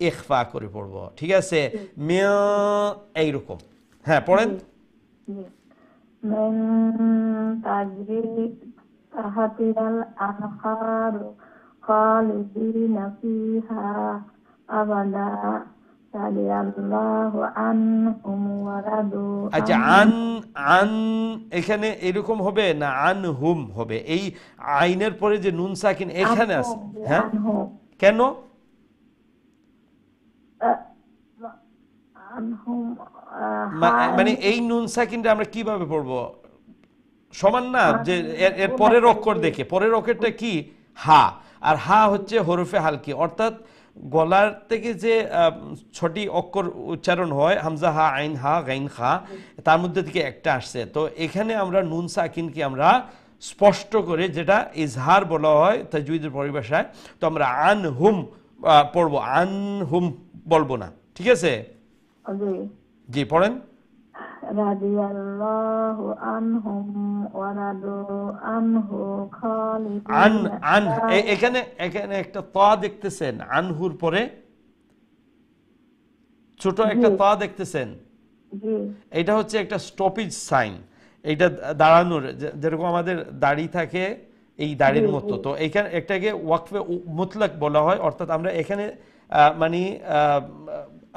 ইখফা করে পড়ব। ঠিক আছে, এইরকম। হ্যাঁ পড়েন। তাহতিহাল আনহার খালিদিনা ফিহা আবাদা রাদিয়াল্লাহু আনহুম ওয়া রাদু। আচ্ছা, আন এখানে এরকম হবে না আনহুম হবে? এই আইনের পরে যে নুন সাকিন এখানে আছে, হ্যাঁ কেন? মানে এই নুন সাকিনটা আমরা কিভাবে পড়বো? সমান না যে এর পরের অক্ষর দেখে, পরের অক্ষরটা কি? হা। আর হা হচ্ছে হরফে হালকি, অর্থাৎ গলার থেকে যে ছটি অক্ষর উচ্চারণ হয়, হামজা হা আইন হা গাইন খা, তার মধ্যে থেকে একটা আসছে। তো এখানে আমরা নুন সাকিনকে আমরা স্পষ্ট করে, যেটা ইজহার বলা হয় তাজউইদের পরিভাষায়, তো আমরা আন হুম পড়বো, আন হুম বলবো না। ঠিক আছে, জি পড়েন। রাদিয়াল্লাহু আনহুম ওয়া রাদু আনহু খালিদিনা। আন এখানে একটা তা দেখতেছেন, আনহুর পরে ছোট একটা তা দেখতেছেন, এটা হচ্ছে একটা স্টপেজ সাইন, এইটা দাঁড়ানোর, যেরকম আমাদের দাড়ি থাকে এই দাড়ির মতো। তো এখানে একটাকে ওয়াকফে মুতলাক বলা হয়, অর্থাৎ আমরা এখানে মানে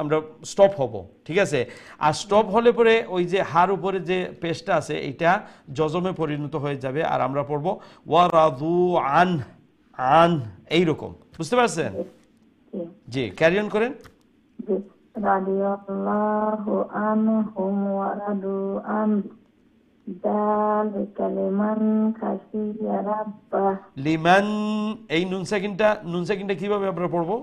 আমরা স্টপ হব। ঠিক আছে, আর স্টপ হলে পরে ওই যে হার উপরে যে পেশটা আছে এটা জজমে পরিণত হয়ে যাবে, আর আমরা পড়বো ওয়ারাদু আন, আন এইরকম। বুঝতে পারছেন? জি, ক্যারি অন করেন। রাদিয়াল্লাহু আনহুম ওয়া রাদু আন যালিকা লিমান খাশিয়া রাব্বাহ। লিমান, এই নুন সাকিনটা কিভাবে আমরা পড়বো?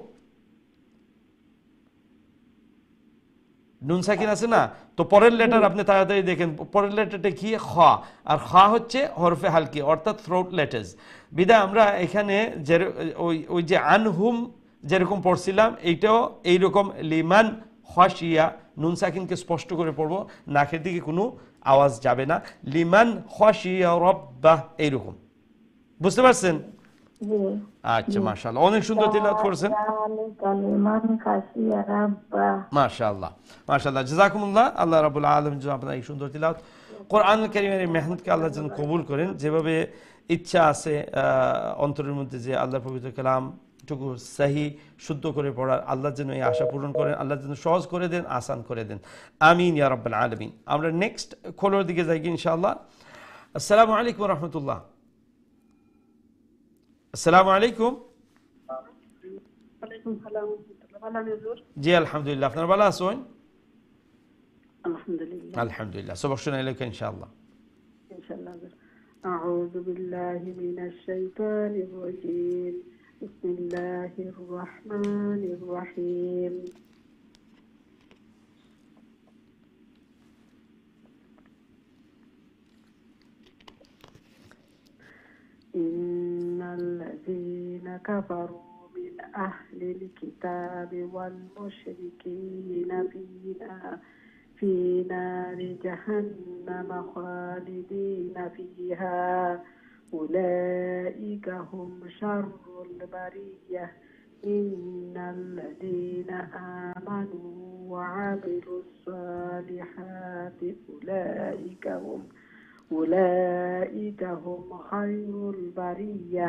নুন সাকিন আছে না, তো পরের লেটার আপনি তাড়াতাড়ি দেখেন, পরের লেটারটা কি? খ। আর খ হচ্ছে হরফে হালকি, অর্থাৎ থ্রোট লেটার্স। বিধায় আমরা এখানে যে ওই যে আনহুম যেরকম পড়ছিলাম, এইটাও এইরকম লিমান খাশিয়া, নুন সাকিনকে স্পষ্ট করে পড়বো, নাকের দিকে কোনো আওয়াজ যাবে না। লিমান খাশিয়া রাব্বাহ, এইরকম। বুঝতে পারছেন? জি। আচ্ছা, মাশাআল্লাহ, অনেক সুন্দর তিলাওয়াত করেছেন। যালিকা লিমান খাশিয়া রাব্বাহ। মাশাআল্লাহ, মাশাআল্লাহ, জাযাকুমুল্লাহ। আল্লাহ রাব্বুল আলামিন যেন আপনার এই সুন্দর তিলাওয়াত, কোরআনুল কারীমের এই মেহনতকে আল্লাহ যেন কবুল করেন। যেভাবে ইচ্ছা আছে অন্তরের মধ্যে যে আল্লাহর পবিত্র কালামটুকু সহি শুদ্ধ করে পড়ার, আল্লাহ যেন এই আশা পূরণ করেন, আল্লাহ যেন সহজ করে দেন, আসান করে দেন। আমিন ইয়া রাব্বাল আলামিন। আমরা নেক্সট কলর দিকে যাই ইনশাআল্লাহ। আসসালামু আলাইকুম ওয়া রাহমাতুল্লাহ। আসসালামু আলাইকুম। ওয়ালাইকুম সালাম ওয়া রাহমাতুল্লাহ। ভালো আছেন হুজুর? জি আলহামদুলিল্লাহ, আপনারা ভালো আছেন? আলহামদুলিল্লাহ। আলহামদুলিল্লাহ, সবক শুনাইলেন ইনশাআল্লাহ। ইনশাআল্লাহ হুজুর। আউযু বিল্লাহি মিনাশ শাইতানির রাজীম। বিসমিল্লাহির রহমানির রহিম। ইন্নাল্লাযীনা কাফারু من أهل الكتاب والمشركين في نار جهنم خالدين فيها أولئك هم شر البرية إن الذين آمنوا وعملوا الصالحات أولئك هم خير البرية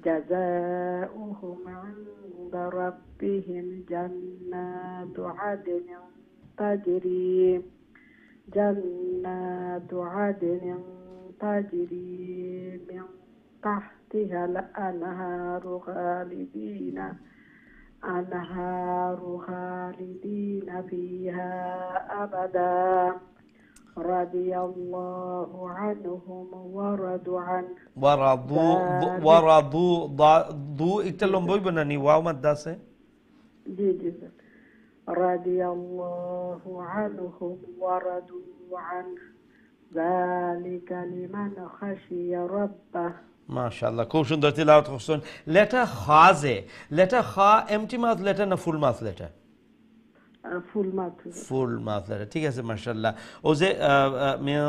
جزاؤهم عند ربهم جنات عدن تجري من تحتها الأنهار خالدين فيها أبدا رضي الله عنهم ورضوا عنه ورضوا দু একটা লম্বই বানানি ওয়াও মাদ আছে। জি জি رضي الله عنهم ورضوا عنه ذلك لمن خشي ربه। মাশাআল্লাহ, খুব সুন্দর তিলাওয়াত করছেন। লেটার খাজে, লেটার খা এমটি মাউথ লেটার না ফুল মাউথ লেটার? ফুল মাউথ লেটার, ঠিক আছে মাশাআল্লাহ। ও যে মিন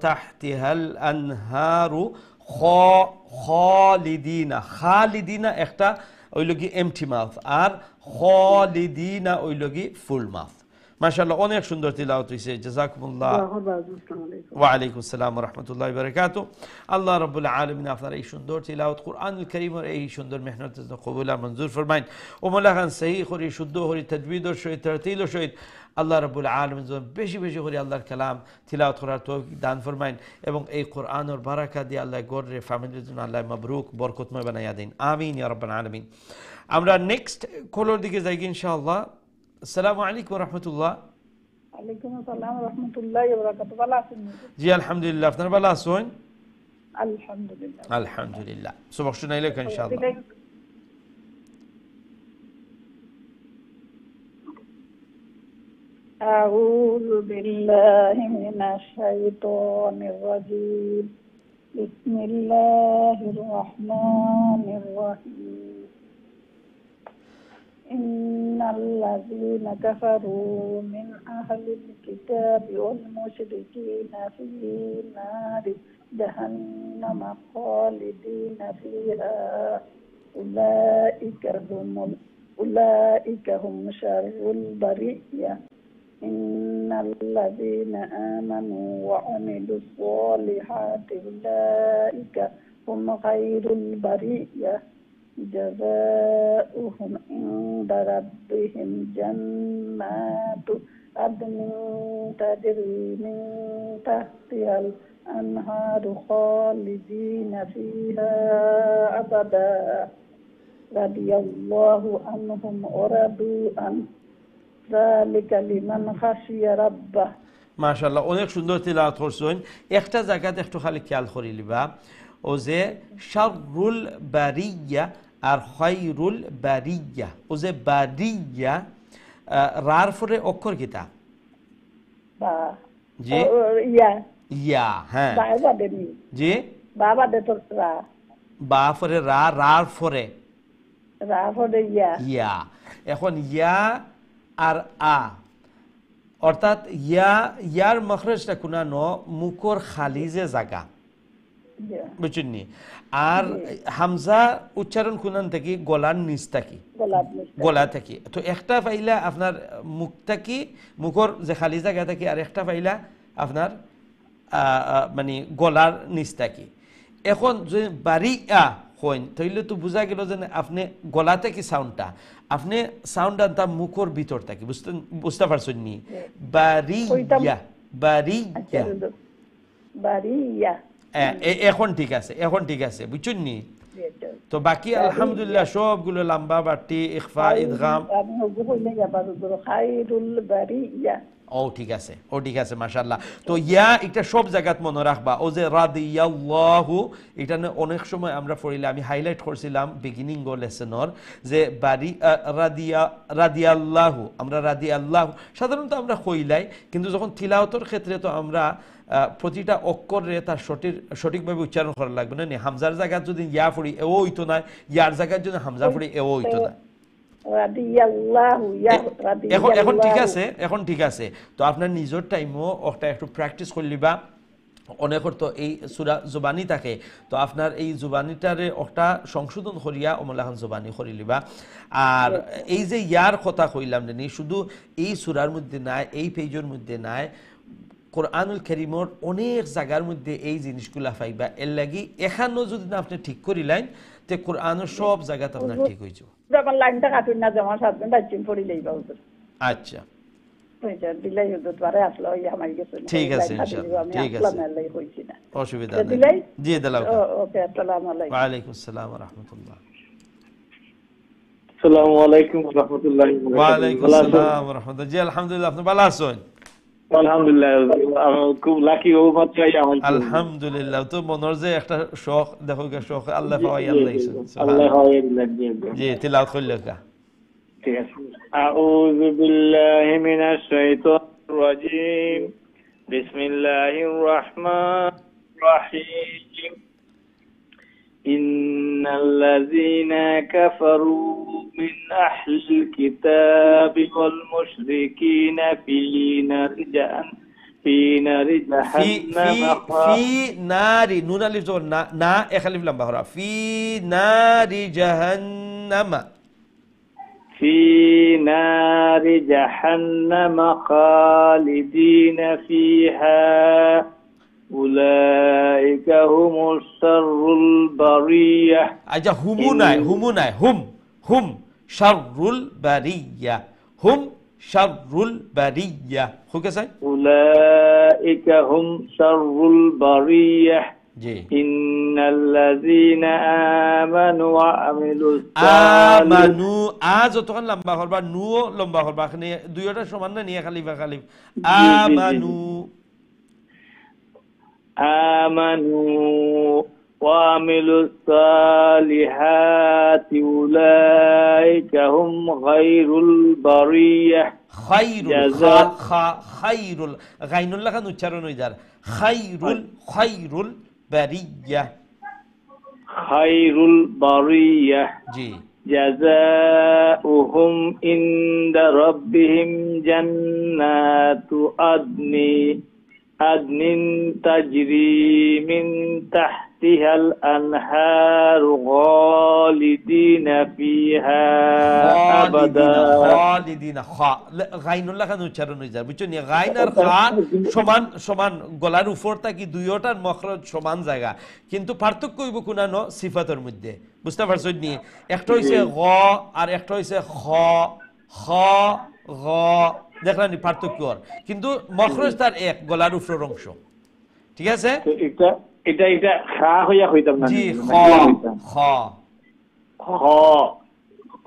তাহতিহাল আনহারু খালিদিনা, খালিদিনা একটা ওই লগি এমটি মাউথ, আর খালিদিনা ওই লগি ফুল মাউথ। মাশাআল্লাহ, অনেক সুন্দর তিলাওয়াত হইছে, জাযাকুমুল্লাহ। ওয়া আলাইকুম আসসালাম ওয়া রাহমাতুল্লাহি ওয়া বারাকাতুহু। আল্লাহ রাব্বুল আলামিন আপনার এই সুন্দর তিলাওয়াত কোরআনুল কারীমের এই সুন্দর মেহনত কবুল আর মঞ্জুর ফরমাইন। ও মোলাখান সহি করি, শুদ্ধ করি, তাজবিদর সহিত, তারতিলর সহিত আল্লাহ রাব্বুল আলামিন বেশি বেশি করে আল্লাহর কালাম তিলাওয়াত করার তৌফিক দান ফরমাইন, এবং এই কোরআনের বারাকা দিয়ে আল্লাহ গড়রে ফ্যামিলির জন্য আল্লাহ মাবরুক বরকতময় বানাইয়া দিন। আমিন ইয়া রাব্বাল আলামিন। আমরা নেক্সট কলর দিকে যাই ইনশাআল্লাহ। আসসালামু আলাইকুম ওয়া রাহমাতুল্লাহ। ওয়ালাইকুম আসসালাম ওয়া রাহমাতুল্লাহি ওয়া বারাকাতুহু। ভালো আছেন? জি আলহামদুলিল্লাহ, আপনারা ভালো আছেন? আলহামদুলিল্লাহ আলহামদুলিল্লাহ, সবক শুনাইলে ইনশাআল্লাহ। আউযু বিল্লাহি মিনাশ শাইতানির রাজীম। বিসমিল্লাহির রহমানির রহিম। ইন্নাল্লাযীনা কাফারু মিন আহলিল কিতাবি ওয়াল মুশরিকিনা ফী নারি জাহান্নামা খালিদিনা ফীহা উলাইকা হুম শাররুল বারিয়া ইন্নাল্লাযীনা আমানু ওয়া আমিলুস সালিহাতি উলাইকা হুম খায়রুল বারিয়া جزاؤهم عند ربهم جنات عدن تجري من تحتها الأنهار خالدين فيها أبدا رضي الله عنهم ورضوا عنه ذلك لمن خشي ربه। মাশাআল্লাহ, অনেক সুন্দর তিলাওয়াত করছেন। একটা জায়গাতে একটু খালি খেয়াল করি লিবা, ও যে শাররুল বারিয়া আর খায়রুল বারিয়া, ও যে বারিয়া রার পরে অক্ষর কিতা? বা জি ইয়া ইয়া, হ্যাঁ বাবা দেনি জি, বাবা দে তো রা, বা পরে রা, রার পরে রা পরে ইয়া। ইয়া। এখন ইয়া আর আ অর্থাৎ ইয়ার মখরজটা কোনা ন মুখর খালি যে জায়গা বুঝছেন নি আর হামজা উচ্চারণ কোনান থেকে গলার নিচ থাকি গলা থাকি তো একটা পাইলা আপনার মুখ থাকি মুখর যে খালি জায়গা থাকি আর একটা পাইলা আপনার মানে গলার নিচ থাকি এখন যদি বাড়ি হইন তাইলে তো বোঝা গেল যে আপনি গলা থেকে সাউন্ডটা আপনি সাউন্ড আনতা মুখর ভিতর থাকি বুঝতে পারছেন নি বারিয়া বারিয়া বারিয়া এখন ঠিক আছে বুঝছেন নি তো বাকি আলহামদুলিল্লাহ সবগুলো লম্বা বাটি ইখফা ইদগাম ও ঠিক আছে মাশাআল্লাহ তো ইয়া এটা সব জায়গাত মনে রাখবা ও যে রাদিয়াল্লাহু এটা অনেক সময় আমরা পড়িলে আমি হাইলাইট করছিলাম বিগিনিং গো লেসনর যে বারি রাদিয়াল্লাহু আমরা রাদিয়াল্লাহু সাধারণত আমরা কইলাই কিন্তু যখন তিলাওয়াতের ক্ষেত্রে তো আমরা প্রতিটা অক্ষরে তার সঠিকভাবে উচ্চারণ করা লাগবে না হামজার জায়গা যদি ইয়া পড়ি এও হইতো না ইয়ার জায়গায় যদি হামজা পড়ি এও হইতো না এখন ঠিক আছে তো আপনার নিজের টাইমও ওটা একটু প্র্যাকটিস করলিবা অনেকের তো এই সূরা জুবানি থাকে তো আপনার এই জুবানিটারে ওটা সংশোধন করিয়া অমলাখান জুবানি করি লিবা আর এই যে ইয়ার কথা কইলাম নি শুধু এই সূরার মধ্যে নাই এই পেজের মধ্যে নাই কোরআনুল কারীমের অনেক জায়গার মধ্যে এই জিনিসগুলা পাইবা এর লাগি এখানো যদি আপনি ঠিক করিলেন তে কোরআনের সব জায়গাতে আপনার ঠিক হয়ে যাবে আমার লাইনটা কাটুন না যেমন সাতজন বাইচিন পড়িলেই বা হুজুর আচ্ছা দিলাই হুজুর পারে আসলো আমার কাছে ঠিক আছে ইনশাআল্লাহ ঠিক আছে অসুবিধা নেই জি দিলাম ওকে আসসালামু আলাইকুম ওয়া আলাইকুম আসসালাম ওয়া রাহমাতুল্লাহ আসসালামু আলাইকুম ওয়া রাহমাতুল্লাহি ওয়া আলাইকুম আসসালাম ওয়া রাহমাতুল্লাহ জি আলহামদুলিল্লাহ আপনি ভালো আছেন আলহামদুলিল্লাহ খুব লাকি ও মাত্রাই আমার আলহামদুলিল্লাহ তো মনের যে একটা শখ দেখো শখ আল্লাহ পাওয়াই আল্লাহ আল্লাহ হয় জি তিলাওয়াত কইলকা ঠিক আছে আউযু বিল্লাহি মিনাশ শাইতানির রাজীম বিসমিল্লাহির রাহমানির রাহিম ইন্নাল্লাযীনা কাফারু من أهل الكتاب والمشركين في نار جهنم في نار نون ألف زور نا ألف لمبا هرا في نار جهنم في نار جهنم خالدين فيها أولئك هم الشر البرية أجا هم শাররুল বারিয়া হুম শাররুল বারিয়া हो कैसा উলাইকা হুম শাররুল বারিয়া জি ইন্নাল্লাযীনা আমানু ওয়া আমিলুস আমানু আজ তখন লম্বা করবা নু লম্বা করবা এখানে দুইটা সমান না নিয়ে খালি আমানু وعملوا الصالحات أولئك هم خير البرية خير غين الله كان uccharon হই যার خير البرية خير البرية জি جزاؤهم عند ربهم جنات عدن تجري من تحتها الأنهار خالدين فيها أبدا خالدين غين الله كان উচ্চারণ হই যায় বুঝছেন গাইন আর খা সমান গলার উপর থাকি দুইটার মখরজ সমান জায়গা কিন্তু পার্থক্য হইব কোনানো সিফাতের মধ্যে বুঝতে পারছেন নি একটা হইছে গ আর একটা হইছে খ গ দেখলেন পার্থক্য কিন্তু মখরজ তার এক গলার উপর অংশ ঠিক আছে এটা খা হইয়া হইতাম না জি খ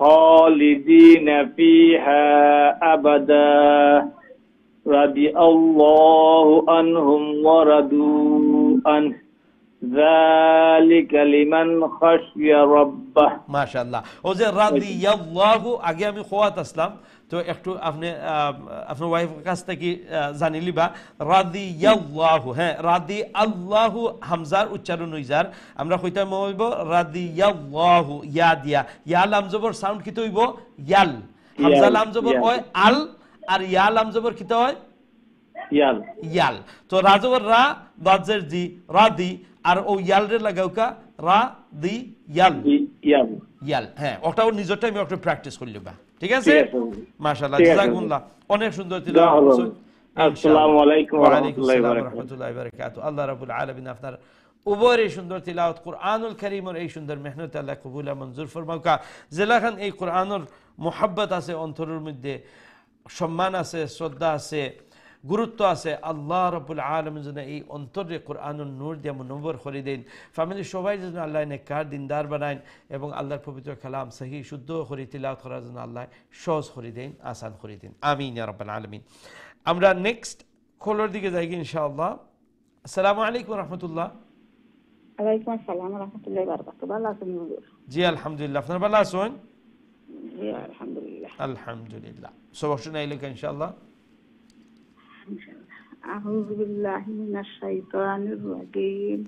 খালিদিন ফিহা আবাদা রাদিয়াল্লাহু আনহুম ওয়া রাদু আন যালিকা লিমান খাশিয়া রাব্বাহ মাশাআল্লাহ ও যে রাদিয়াল্লাহু আগে আমি খোয়াত আসলাম তো একটু আপনার ওয়াইফের কাছ থেকে জানি লিবা রাদিয়াল্লাহু হ্যাঁ রাদিয়াল্লাহু হামজার উচ্চারণ হই যার আমরা কইতাম হইব রাদিয়াল্লাহু ইয়া দিয়া ইয়া লাম জবর সাউন্ড কিতে হইব ইয়াল হামজা লাম জবর হয় আল আর ইয়া লাম জবর কিতে হয় ইয়াল ইয়াল তো রাজবর রা দাজের জি রাদি আর ও ইয়াল রে লাগাউকা রা দি ইয়াল ইয়াল ইয়াল হ্যাঁ ওটাও নিজেরটা আমি একটু প্র্যাকটিস করলি বা ঠিক আছে মাশাআল্লাহ ঠিক আছে। জাযাকুমুল্লাহ অনেক সুন্দর তিলাওয়াত হলো। করছেন আসসালামু আলাইকুম ওয়া ওয়ালাইকুম রাহমাতুল্লাহি ওয়া আসসালাম ওয়া বারাকাতুহু। রাহমাতুল্লাহি ওয়া বারাকাতুহু আল্লাহ রাব্বুল আলামিন আপনার উভয়ের এই সুন্দর তিলাওয়াত কুরআনুল কারীমের এই সুন্দর মেহনত আল্লাহ কবুল মঞ্জুর ফরমাউকা জেলাখান এই কুরআনের মুহাব্বত আছে অন্তরের মধ্যে সম্মান আছে শ্রদ্ধা আছে গুরুত্ব আছে আল্লাহ রাব্বুল আলামিন যেন এই অন্তরে কোরআনুল নূর দিয়ে মুনব্বর করে দেন ফ্যামিলি সবাই যেন আল্লাহ নেককার দিনদার বানায় এবং আল্লাহর পবিত্র কালাম সহি শুদ্ধ করে তিলাওয়াত করার জন্য আল্লাহ সহজ করে দেন আসান করে দেন আমিন ইয়া রাব্বাল আলামিন আমরা নেক্সট কলার দিকে যাই ইনশাআল্লাহ আসসালামু আলাইকুম ওয়া রাহমাতুল্লাহ ওয়ালাইকুম আসসালাম ওয়া রাহমাতুল্লাহি ওয়া বারাকাতুহু ভালো আছেন হুজুর জি আলহামদুলিল্লাহ আপনারা ভালো আছেন জি আলহামদুলিল্লাহ আলহামদুলিল্লাহ সব শুনাইলে ইনশাআল্লাহ أعوذ بالله من الشيطان الرجيم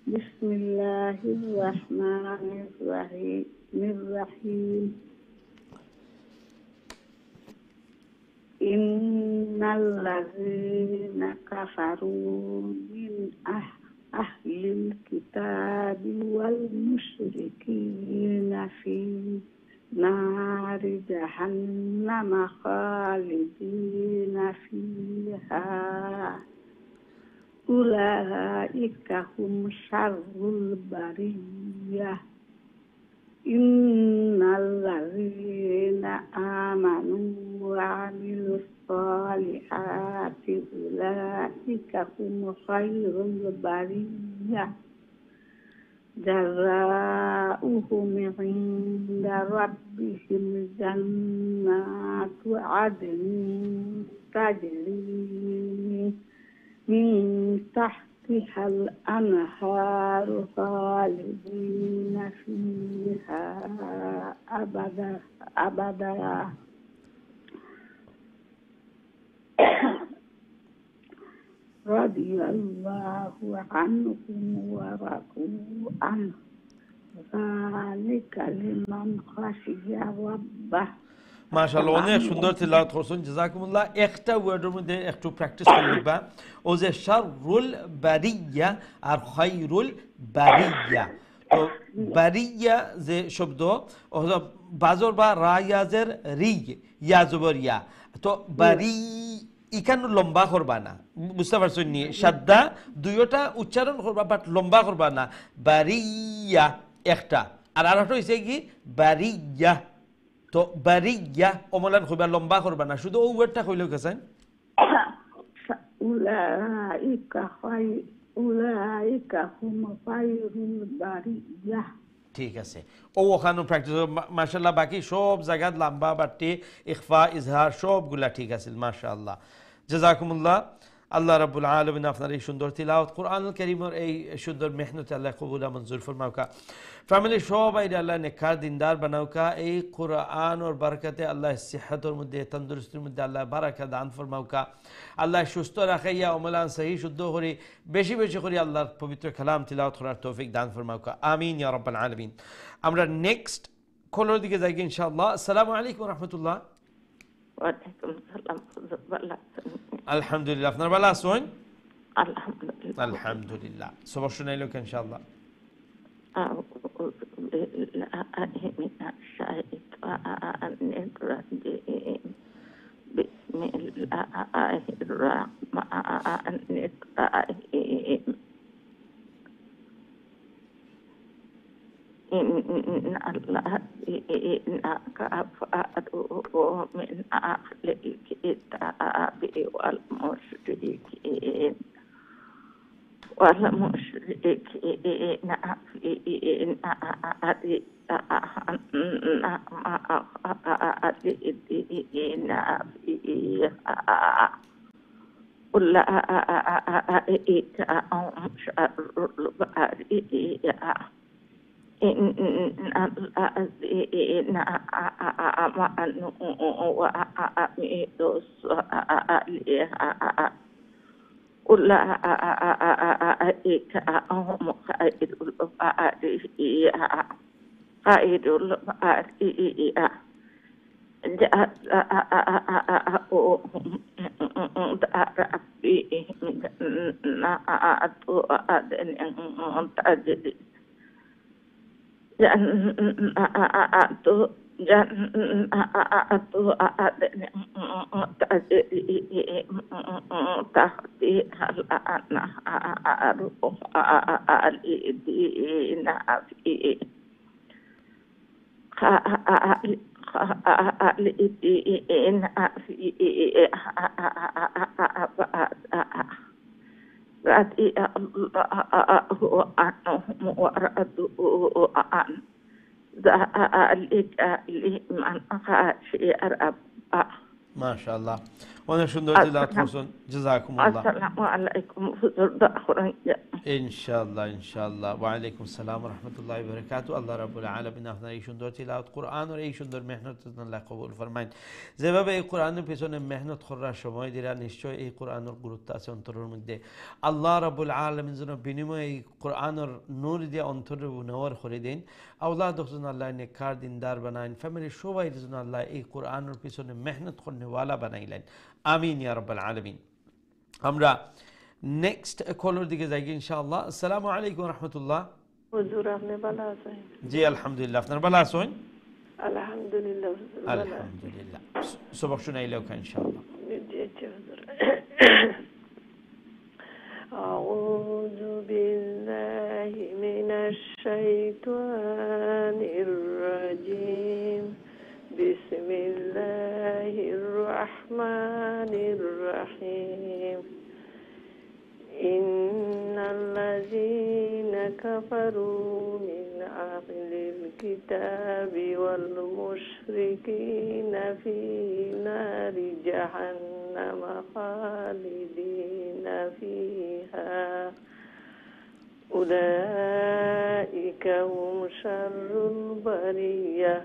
بسم الله الرحمن الرحيم إن الذين كفروا من أهل الكتاب والمشركين في نار جهنم خالدين فيها أولئك هم شر البرية إن الذين آمنوا وعملوا الصالحات أولئك هم خير البرية جزاؤهم عند ربهم جنات عدن تجري من تحتها الأنهار خالدين فيها أبدا رضي الله عنهم ورضوا عنه ذلك لمن خشي ربه মাশাআল্লাহ অনেক সুন্দর তিলাওয়াত করছেন জাযাকুমুল্লাহ একটা ওয়ার্ডের মধ্যে একটু প্র্যাকটিস করবা ও যে শাররুল বারিয়া আর খায়রুল বারিয়া তো বারিয়া যে শব্দ ও বাজর বা রায়াজের রি ইয়া জবর ইয়া তো বারি ইখানে লম্বা করবা না বুঝতে পারছেন নি সাদ্দা দুইটা উচ্চারণ করবা বাট লম্বা করবা না বারিয়া একটা আর আরেকটা হইছে কি বারিয়া তো বারিয়া অমলান কইবা লম্বা করবা না শুধু ও ওয়ার্ডটা কইলেও গেছেন উলাইকা হুম খায়রুল বারিয়া ঠিক আছে ও ওখানে প্র্যাকটিস মাশাআল্লাহ বাকি সব জায়গায় লম্বা বাট্টি ইখফা ইজহার সবগুলা ঠিক আছে মাশাআল্লাহ জাযাকুমুল্লাহ আল্লাহ রাব্বুল আলামিন আপনার এই সুন্দর তিলাওয়াত কুরআনুল কারীমের এই সুন্দর মেহনত আল্লাহ কবুল মঞ্জুর ফরমাউকা ফ্যামিলি সবাই আল্লাহ নেককার দিনদার বানাউকা এই কুরআন और বরকতে আল্লাহ সিহতের মধ্যে তন্দুরস্তির মধ্যে আল্লাহ বারাকা দান ফরমাউকা আল্লাহ সুস্থ রাখাইয়া আমলান সহি শুদ্ধ করে বেশি বেশি করে আল্লাহর পবিত্র কালাম তিলাওয়াত করার তৌফিক দান ফরমাউকা আমিন ইয়া রাব্বাল আলামিন আমরা নেক্সট কলার দিকে যাই ইনশাআল্লাহ আসসালামু আলাইকুম ওয়া রাহমাতুল্লাহ ওয়ালাইকুম আসসালাম আলহামদুলিল্লাহ আপনার ভালো আছেন আলহামদুলিল্লাহ আলহামদুলিল্লাহ সব শুনাইলো ইনশাআল্লাহ أعوذ بالله من الشيطان الرجيم بسم الله الرحمن الرحيم إن الذين كفروا من أهل الكتاب والمشركين والمشركين في نار جهنم خالدين فيها أولئك هم شر البرية إن الذين آمنوا وعملوا الصالحات أولئك هم خير البرية جزاؤهم মাশাআল্লাহ, অনেক সুন্দর তিলাওয়াত করছেন, জাযাকুমুল্লাহ। আসসালামু আলাইকুম হুজুর, দোয়া করেন। ইনশাআল্লাহ ইনশাআল্লাহ। ওয়া আলাইকুম সালাম ওয়া রাহমাতুল্লাহি ওয়া বারাকাতুহু। আল্লাহ রাব্বুল আলামিন আপনার এই সুন্দর তিলাওয়াত কোরআন আর এই সুন্দর মেহনত আল্লাহ কবুল ফরমাইন। যেভাবে এই কোরআনের পিছনে মেহনত করার সময় দিরা, নিশ্চয় এই কোরআনের গুরুত্ব আছে অন্তরের মধ্যে। আল্লাহ রাব্বুল আলামিন যেন বিনিময়ে এই কোরআনের নূর দিয়ে অন্তরে নওয়ার করে দেন। আওলাদ যেন আল্লাহ নেককার দিনদার বানাইন, ফ্যামিলির সবাই যেন আল্লাহ এই কোরআনের পিছনে মেহনত করনেওয়ালা বানাইলেন। আমিন ইয়া রাব্বাল আলামিন। আমরা নেক্সট কলের দিকে যাই ইনশাআল্লাহ। আসসালামু আলাইকুম রাহমাতুল্লাহ। হুজুর আপনি ভালো আছেন? জি আলহামদুলিল্লাহ, আপনার ভালো আছেন? আলহামদুলিল্লাহ হুজুর, আলহামদুলিল্লাহ। সবক শুনাইলেও ইনশাআল্লাহ। জি জি হুজুর। আউযু বিল্লাহি মিনাশ শাইতানির রাজিম। বিসমিল্লাহির রহমানির রহিম। ইন্নাল্লাযীনা কাফারু মিন আহলিল কিতাবি ওয়াল মুশরিকিনা ফী নারি জাহান্নামা খালিদিনা ফীহা উলাইকা হুম শাররুল বারিয়াহ।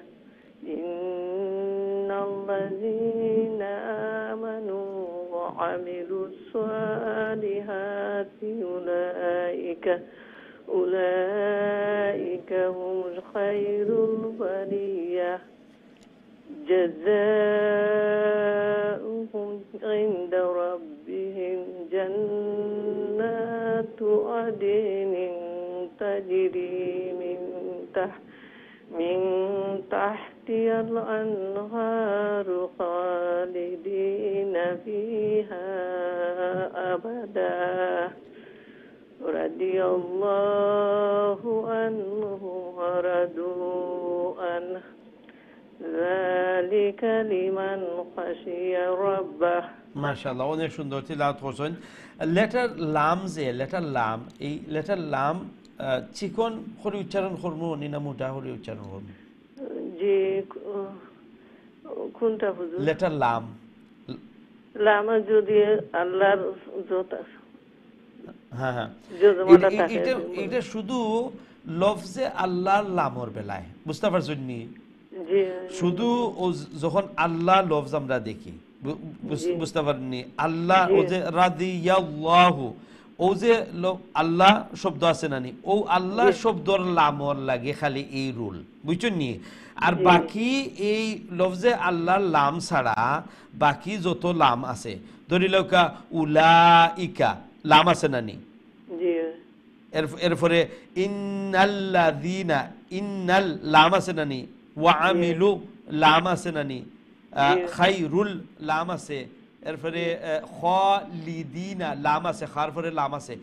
ইন্নাল্লাযীনা আমানু ওয়া আমিলুস সালিহাতি উলাইকা হুম খায়রুল বারিয়াহ। জাযাউহুম ইনদা রাব্বিহিম জান্নাতু আদনিন তাজরি মিন তাহতিহাল আনহারু খালিদিনা ফীহা আবাদা। রাদিয়াল্লাহু আনহুম ওয়া রাদু আনহু যালিকা লিমান খাশিয়া রাব্বাহ। মাশাআল্লাহ, অনেক সুন্দর তিলাওয়াত করছেন। লেটার লাম, যে লেটার লাম, এই লেটার লাম চিকন করে উচ্চারণ করবো না মোটা করে উচ্চারণ করবো? জি, কোনটা হুজুর? লেটার লাম। লাম যদি আল্লাহর যত আছে, হ্যাঁ হ্যাঁ, এটা শুধু লফজে আল্লাহর লামর বেলায়, বুঝতে পারছেন নি? শুধু যখন আল্লাহ লফজ আমরা দেখি, বুঝতে পারেননি? আল্লাহ ও যে রাদিয়াল্লাহু, ও যে আল্লাহ শব্দ আছে নানি, ও আল্লাহ শব্দর লামর লাগে খালি এই রুল, বুঝছেন নি? আর বাকি এই লফজে আল্লাহর লাম ছাড়া বাকি যত লাম আছে, ধরিলকা উলাইকা লাম আছে নানি, এরপরে ইন্নাল্লাযীনা, ইন্নাল লাম আছে নানি, ওয়া আমিলু লাম আছে নানি, খায়রুল লাম আছে, এরপরে খালিদিনা লাম আছে, খার পরে লাম আছে।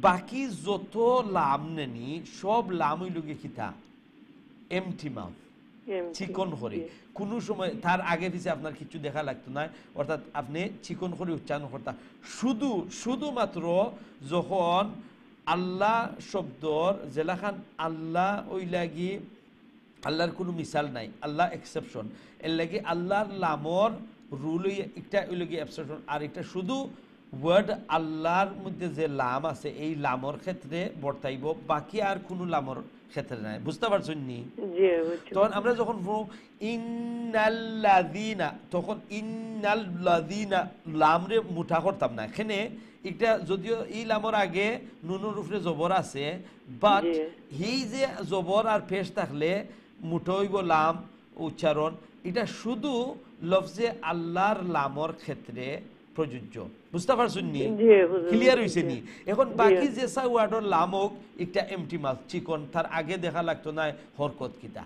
বাকি যত লাম নেনি সব লাম হইল গিয়ে কিতা এমটি মাউথ, চিকন করে, কোনো সময় তার আগে পিছিয়ে আপনার কিছু দেখা লাগতো না, অর্থাৎ আপনি চিকন করে উচ্চারণ করতা। শুধুমাত্র যখন আল্লাহ শব্দর জেলাখান আল্লাহ ওই লাগি আল্লাহর কোনো মিসাল নাই, আল্লাহ এক্সেপশন, এর লাগে আল্লাহর লামর রুল একটা ওই লাগে এক্সেপশন, আর একটা শুধু ওয়ার্ড আল্লাহর মধ্যে যে লাম আছে এই লামর ক্ষেত্রে বর্তাইব, বাকি আর কোনো লামর ক্ষেত্রে নাই, বুঝতে পারছেন নি? তখন আমরা যখন ইন্নাল্লাযীনা, তখন ইন্নাল্লাযীনা লামরে মুঠা করতাম না, এখানে এটা যদিও এই লামর আগে নুনুর উপরে জবর আছে, বাট এই যে জবর আর পেশ থাকলে মুঠো হইব লাম উচ্চারণ, এটা শুধু লফজে আল্লাহর লামর ক্ষেত্রে প্রযোজ্য। বুঝতে পারছেন নি? জি হুজুর। ক্লিয়ার হইছে নি? এখন বাকি যে সা ওয়ার্ডর লামক একটা এমটি মাল চিকন, তার আগে দেখা লাগতো না হরকত কিতা।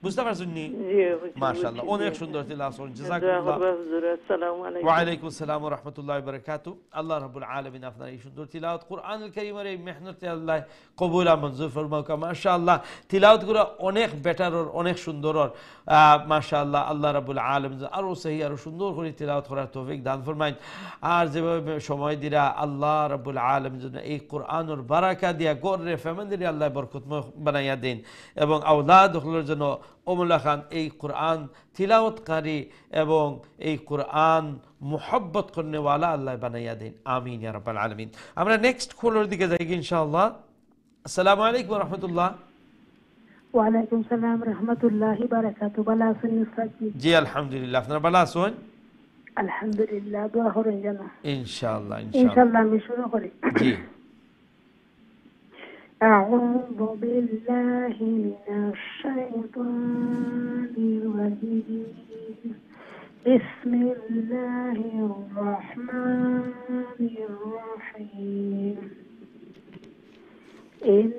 বুঝতে পারছেন নি? জি হুজুর। মাশাআল্লাহ, অনেক সুন্দর তিলাওয়াত করছেন। দোয়া জাযাকুল্লাহ। করবেন হুজুর। আসসালামু আলাইকুম। ওয়া আলাইকুম আসসালাম ওয়া রাহমাতুল্লাহি ওয়া বারাকাতুহু। আল্লাহ রাব্বুল আলামিন আপনার এই সুন্দর তিলাওয়াত, কোরআনুল কারীমের এই মেহনতে আল্লাহ কবুল আর মঞ্জুর ফরমাওক। মাশাআল্লাহ, তিলাওয়াতগুলো অনেক বেটার, অনেক সুন্দর। মাশাআল্লাহ, আল্লাহ রাব্বুল আলামিন আরো সহি, আরো সুন্দর করে তিলাওয়াত করার তৌফিক দান ফরমাইন। আর যেভাবে সময় দিরা আল্লাহ রাব্বুল আলামিন যেন এই কোরআনের বারাকা দিয়া গড়রে ফ্যামিলির আল্লাহ বরকতময় বানাইয়া দেন, এবং আওলাদ হলোর জন্য অমুল্লা খান এই কোরআন তিলাওয়াতকারী এবং এই কোরআন মুহাব্বত করনেওয়ালা আল্লাহ বানাইয়া দেন। আমিন ইয়া রাব্বাল আলামিন। আমরা নেক্সট কলের দিকে যাই ইনশাআল্লাহ। আসসালামু আলাইকুম ওয়া রাহমাতুল্লাহ। ওয়া আলাইকুম সালাম রাহমাতুল্লাহি বারাকাতুহু। ভালো আছেন উস্তাদ? জি আলহামদুলিল্লাহ, আপনারা ভালো আছেন? আলহামদুলিল্লাহ, দোয়া করেন যেন। ইনশাআল্লাহ ইনশাআল্লাহ আমি শুরু করি। জি। أعوذ بالله من الشيطان الرجيم. بسم الله الرحمن الرحيم. إن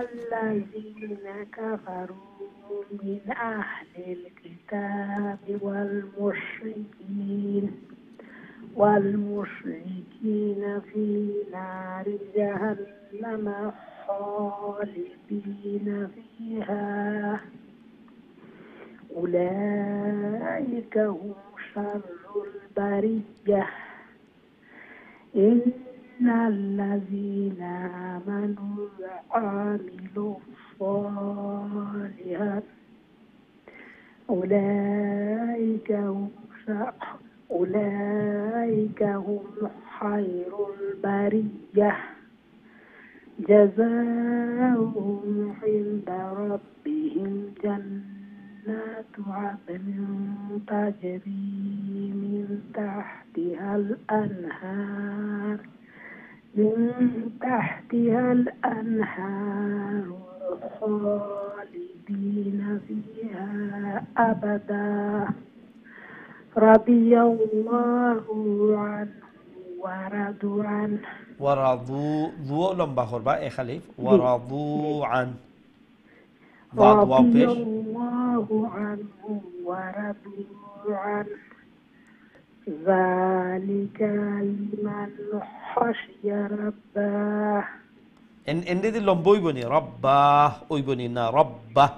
الذين كفروا من أهل الكتاب والمشركين في نار جهنم خالدين فيها أولئك هم شر البرية. إن الذين آمنوا وعملوا الصالحات أولئك هم خير البرية. جزاؤهم عند ربهم جنات عدن تجري من تحتها الأنهار خالدين فيها أبدا. رضي الله عنه ورضوا عنه. ذو لمبا خربا اي خليف ورضوا عنه. رضي الله عنه ورضوا عنه. ذلك لمن خشي ربه. ان دي لمبوي بني رباه ওই বনি না রব্বাহ।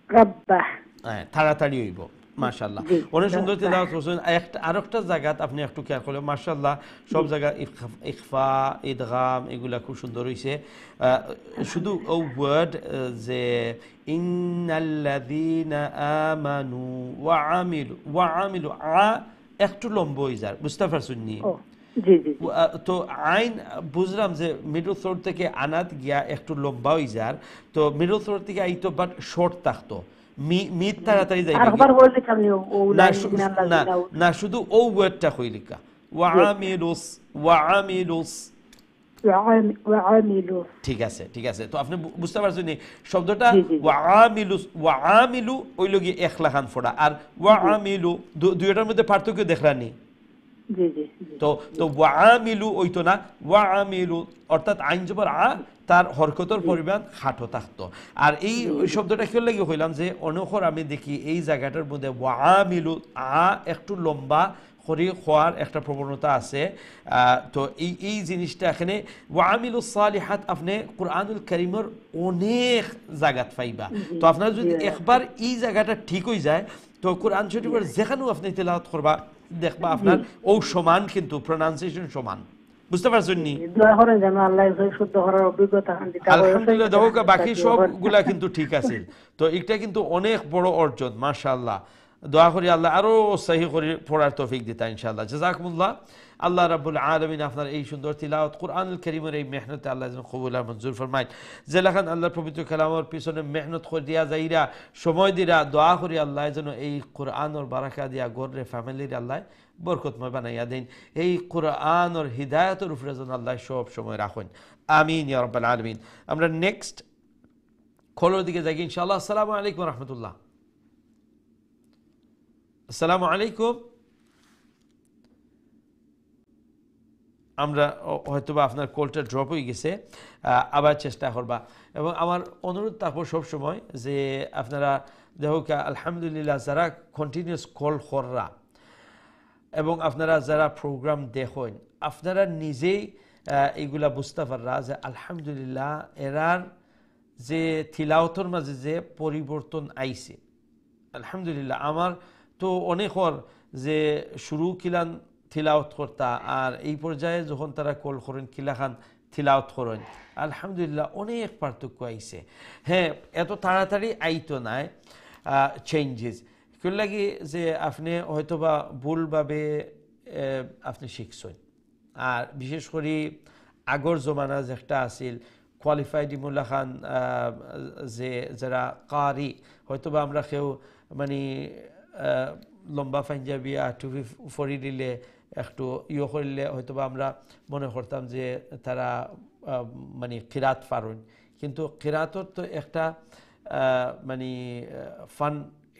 ربه তাড়াতাড়ি হইব। মাশাআল্লাহ, অনেক সুন্দর তেলাওয়াত করছেন। আরেকটা জায়গাত আপনি একটু খেয়াল করলে মাশাআল্লাহ সব জায়গা ইখফা ইদগাম এগুলা খুব সুন্দর হইছে। শুধু ও ওয়ার্ড যে ইন্নাল্লাযীনা আমানু ওয়া আমিলু একটু লম্বা হয়ে যায়। বুঝতে পারছেন নি? জি জি। তো আইন বুঝলাম যে মিডল থ্রোট থেকে আনাত গিয়া একটু লম্বা হয়ে যায়, তো মিডল থ্রোট থেকে আইতো বাট শর্ট থাকতো। মিট তাড়াতাড়ি যাইবে না, শুধু ও ওয়ার্ডটা কইলিকা ওয়াআমিলুস। ঠিক আছে, ঠিক আছে। তো আপনি বুঝতে পারছেন শব্দটা ওয়াআমিলু ওই লগি এক লাখান ফোড়া, আর ওয়াআমিলু দুইটার মধ্যে পার্থক্য দেখলানি? তো ওয়াআমিলু ওইতো না, ওয়াআমিলু অর্থাৎ আইন জবর আ, তার হরকতের পরিমাণ খাটো থাকতো। আর এই শব্দটা কি লাগে হইলাম যে অনখর আমি দেখি এই জায়গাটার মধ্যে ওয়াআমিলু আ একটু লম্বা করে হওয়ার একটা প্রবণতা আছে। তো এই জিনিসটা এখানে ওয়াআমিলুস সালিহাত আপনি কোরআনুল কারীমের অনেক জায়গাত পাইবা। তো আপনার যদি একবার এই জায়গাটা ঠিক হয়ে যায় তো কোরআন শরীফের যেখানেও আপনি তেলাওয়াত করবা দেখবা আপনার ও সমান, কিন্তু প্রোনাউন্সিয়েশন সমান। বুঝতে পারছেন নি? আলহামদুলিল্লাহ, দেখো বাকি সবগুলা কিন্তু ঠিক আছে। তো এটা কিন্তু অনেক বড় অর্জন মাশাআল্লাহ। দোয়া করি আল্লাহ আরো সহি করে পড়ার তৌফিক দিতা ইনশাআল্লাহ। জাযাকুমুল্লাহ। আল্লাহ রাব্বুল আলামিন আপনার এই সুন্দর তিলাওয়াত কোরআনুল কারীমের এই মেহনতে আল্লাহ যেন কবুল আর মঞ্জুর ফরমায়। যে লেখান আল্লাহর পবিত্র কালামের পিছনে মেহনত করে দিয়া যাইরা সময় দিরা দোয়া করি আল্লাহ যেন এই কোরআনের বারাকা দিয়া গড়রে ফ্যামিলির আল্লাহ বরকতময় বানাইয়া দেন। এই কোরআনের হিদায়াতের উপরে যেন আল্লাহ সব সময় রাখেন। আমিন ইয়া রাব্বাল আলামিন। আমরা নেক্সট কলের দিকে যাই ইনশাআল্লাহ। আসসালামু আলাইকুম ওয়া রাহমাতুল্লাহ। আসসালামু আলাইকুম। আমরা হয়তোবা আপনার কলটা ড্রপ হয়ে গেছে, আবার চেষ্টা করবা। এবং আমার অনুরোধ থাকবো সবসময় যে আপনারা দেখো আলহামদুলিল্লাহ যারা কন্টিনিউয়াস কল কররা এবং আপনারা যারা প্রোগ্রাম দেখেন আপনারা নিজেই এইগুলা বুঝতে পাররা যে আলহামদুলিল্লাহ এরার যে তিলাওয়াতের মাঝে যে পরিবর্তন আইছে। আলহামদুলিল্লাহ আমার তো অনেক যে শুরু কিলান তিলাওয়াত করতা আর এই পর্যায়ে যখন তারা কল করেন কিলাখান তিলাওয়াত করেন আলহামদুলিল্লাহ অনেক পার্থক্য আইছে। হ্যাঁ, এত তাড়াতাড়ি আইতো নাই চেঞ্জেস কেউ লাগি যে আপনি হয়তোবা ভুলভাবে আপনি শিখছেন। আর বিশেষ করে আগর জমানা যে একটা আছিল কোয়ালিফাইড ইমুল্লা খান যে যারা কারি হয়তোবা আমরা কেউ মানে লম্বা পাঞ্জাবি আর টুপি ফরি দিলে একটু করলে হয়তোবা আমরা মনে করতাম যে তারা মানে কিরাত পারেন, কিন্তু কিরাতর তো একটা মানে ফান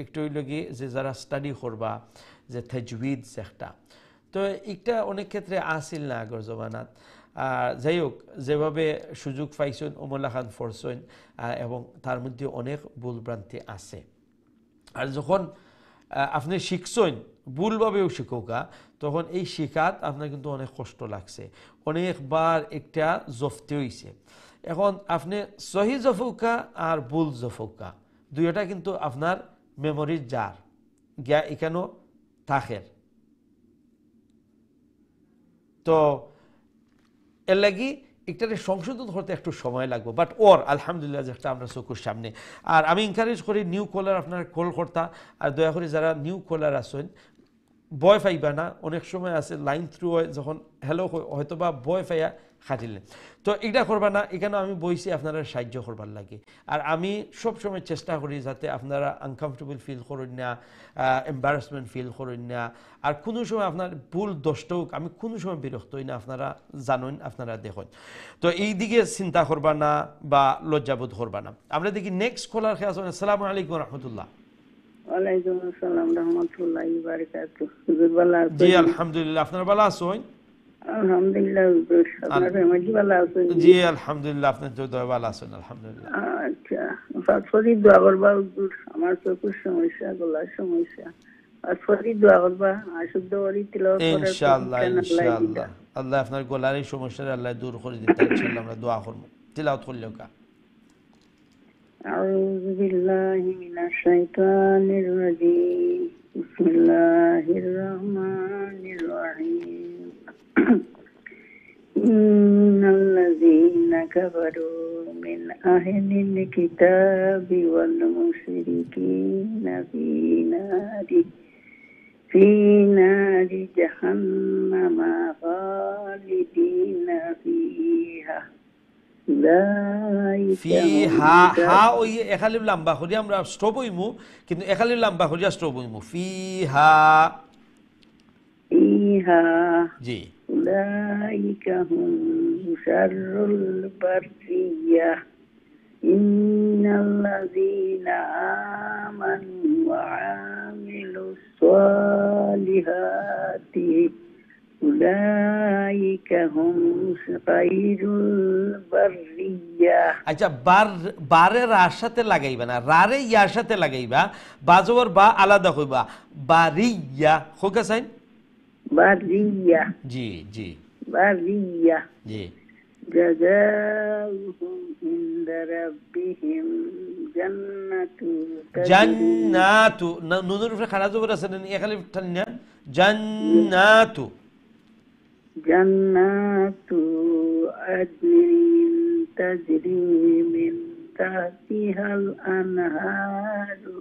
একটু লগি যে যারা স্টাডি করবা যে তাজউইদ একটা তো এটা অনেক ক্ষেত্রে আসিল না আগর জমানাত। যাই হোক যেভাবে সুযোগ পাইছেন ওমল্লা খান ফরছেন এবং তার মধ্যে অনেক ভুলভ্রান্তি আছে। আর যখন আপনি শিখছেন ভুলভাবেও শিখোকা তখন এই শিখাত আপনার কিন্তু অনেক কষ্ট লাগছে, অনেকবার একটা জফতে হয়েছে। এখন আপনি সহি জফৌকা আর ভুল জফৌকা দুইটা কিন্তু আপনার মেমোরির জার গিয়া এখানেও থাকের। তো এর লাগি একটারে সংশোধন করতে একটু সময় লাগবে, বাট ওর আলহামদুলিল্লাহ যেটা আমরা চোখের সামনে। আর আমি এনকারেজ করি নিউ কলার আপনারা কল করতা, আর দয়া করে যারা নিউ কলার আছেন বয় পাইবা না, অনেক সময় আছে লাইন থ্রু হয় যখন হ্যালো হয়তো বা বয় পাইয়া খাটিলেন, তো এটা করবা না। এখানে আমি বইছি আপনারা সাহায্য করবার লাগে। আর আমি সবসময় চেষ্টা করি যাতে আপনারা আনকমফর্টেবল ফিল করেন না, এম্বারাসমেন্ট ফিল করেন না। আর কোনো সময় আপনার ভুল দোষটা হোক আমি কোনো সময় বিরক্ত হই না, আপনারা জানেন, আপনারা দেখেন। তো এই দিকে চিন্তা করবা না বা লজ্জাবোধ করবা না। আমরা দেখি নেক্সট কলার খেয়ে আসুন। আসসালামু আলাইকুম রহমতুল্লাহ। ওয়ালাইকুম আসসালাম রাহমাতুল্লাহি ওয়া বারাকাতুহু। হুজুর ভালো আছেন? জি আলহামদুলিল্লাহ, আপনারা ভালো আছেন? আলহামদুলিল্লাহ হুজুর, আপনারা ফ্যামিলি ভালো আছেন? জি আলহামদুলিল্লাহ, আপনার দয়া ভালো আছেন আলহামদুলিল্লাহ। আচ্ছা, ফাসরি দোয়া করবা হুজুর, আমার চোখের সমস্যা, গলার সমস্যা, ফাসরি দোয়া করবা, আশুদ্ধ করি তিলাওয়াত করার ইনশাআল্লাহ ইনশাআল্লাহ আল্লাহ আপনার গলার এই সমস্যাটা আল্লাহ দূর করে দিতে ইনশাআল্লাহ আমরা দোয়া করব। তিলাওয়াত করলেও কা আউযু বিল্লাহি মিনাশ শাইতানির রাজীম। বিসমিল্লাহির রহমানির রহিম। ইন্নাল্লাযীনা কাফারু মিন আহলিল কিতাবি ওয়াল মুশরিকিনা ফি নারি জাহান্নামা খালিদিনা ফিহা। ওই এখালি লম্বা করি আমরা স্টপ হইমু, কিন্তু এখালি লম্বা করিয়া স্টপ হইমু। ফিহা জি উলাইকা হুম শাররুল বাররিয়া ইন্নাল্লাযীনা আমানু ওয়া আমিলুস সালিহাতি উলাইকা হুম খায়রুল বাররিয়া। আচ্ছা, বারে রার সাথে লাগাইবা না, রারে ইয়ার সাথে লাগাইবা, বাজবর বা আলাদা হইবা। বারিয়া হোকা সাইন বাররিয়া জি জি বাররিয়া জি। জাযাউহুম ইনদা রাব্বিহিম জান্নাতু নুনের উপরে খাড়া জবর আছে না, এখালি না জান্নাতু জান্নাতু আদনিন তাজরি মিন তাহতিহাল আনহারু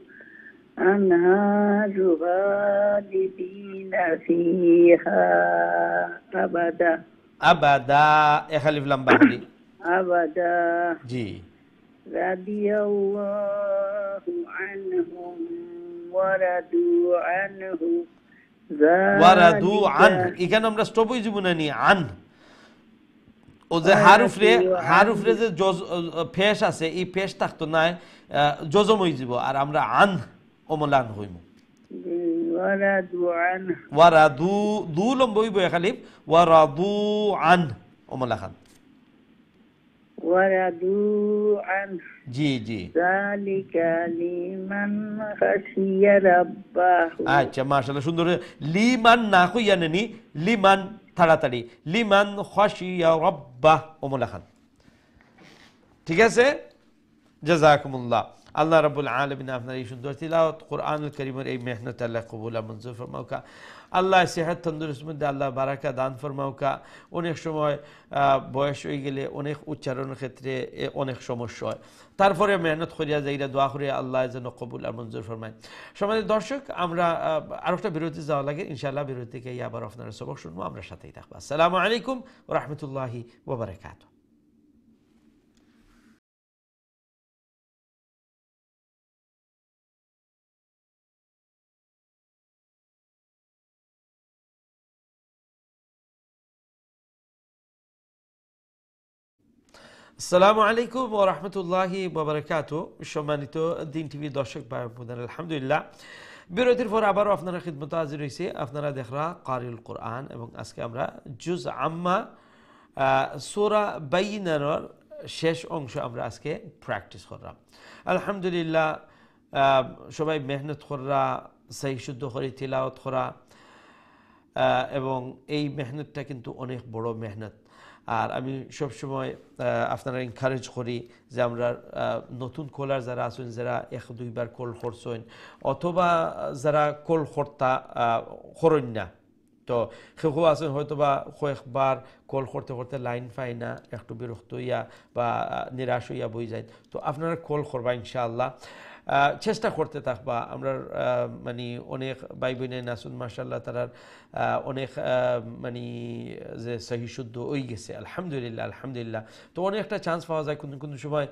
খালিদিনা ফিহা আবাদা। আবাদা এখালি লম্বা করি আবাদা জি। রাদিয়াল্লাহু আনহুম ওয়া রাদু আনহু। ওয়ারাদু আন এখানে আমরা স্টপ হয়ে যাব না নি আন। ও যে হারুফরে যে ফেস আছে এই ফেস থাকতো না, জজম হয়ে যাব আর আমরা আন ওমলান হইমু। ورضوا عنه ওয়ারাদু দু লম্বই বই খালিফ ওয়ারাদু আন ওমলা খান ورضوا عنه জি জি ذلك لمن خشي ربه আচ্ছা মাশাআল্লাহ সুন্দর লিমান না কইয়ানি লিমান তাড়াতাড়ি লিমান খাশিয়া রাব্বাহ ওমলা খান ঠিক আছে জাযাকুমুল্লাহ আল্লাহ রাব্বুল আলামিন আপনার এই সুন্দর তিলাওয়াত কোরআনুল কারীমের এই মেহনত আল্লাহ কবুল মঞ্জুর ফরমাউকা আল্লাহ সেহত তন্দুরুস্ত মধ্যে আল্লাহ বারাকা দান ফরমাউকা অনেক সময় বয়স হয়ে গেলে অনেক উচ্চারণের ক্ষেত্রে অনেক সমস্যা হয় তারপরে মেহনত করিয়া যাইরা দোয়া করে আল্লাহ যেন কবুল আর মঞ্জুর ফরমায় সম্মানিত দর্শক আমরা আরেকটা বিরতি যাওয়া লাগে ইনশাআল্লাহ বিরতি থেকে আবার আপনারা সবক শুনবো আমরা সাথেই থাকবো আসসালামু আলাইকুম ওয়া রাহমাতুল্লাহি ওয়া বারাকাতুহু আসসালামু আলাইকুম ওয়া রাহমাতুল্লাহি ওয়া বারাকাতুহু সম্মানিত দিন টিভি দর্শক ভাই বোনেরা আলহামদুলিল্লাহ বিরতির পর আবারও আপনারা খিদমতে হাজির হইছি আপনারা দেখরা কারিউল কোরআন এবং আজকে আমরা জুজ আম্মা সূরা বাইনার শেষ অংশ আমরা আজকে প্র্যাকটিস করলাম আলহামদুলিল্লাহ সবাই মেহনত করা সহি শুদ্ধ করে তিলাওয়াত করা এবং এই মেহনতটা কিন্তু অনেক বড় মেহনত আর আমি সব সময় আপনারা এনকারেজ করি যে আমরা নতুন কলার যারা আছেন যারা এক দুইবার কল করছেন অথবা যারা কল করতা করেন না তো সেও আছেন হয়তো বা কয়েকবার কল করতে করতে লাইন পাই না একটু বিরক্ত হইয়া বা নিরাশ হইয়া বই যায় তো আপনারা কল করবা ইনশাআল্লাহ চেষ্টা করতে থাকবা আমরা মানে অনেক ভাই বোনের নাসুন মাশাআল্লাহ তারার অনেক মানে যে সহি শুদ্ধ হয়ে গেছে আলহামদুলিল্লাহ আলহামদুলিল্লাহ তো অনেকটা চান্স পাওয়া যায় কোন কোন সময়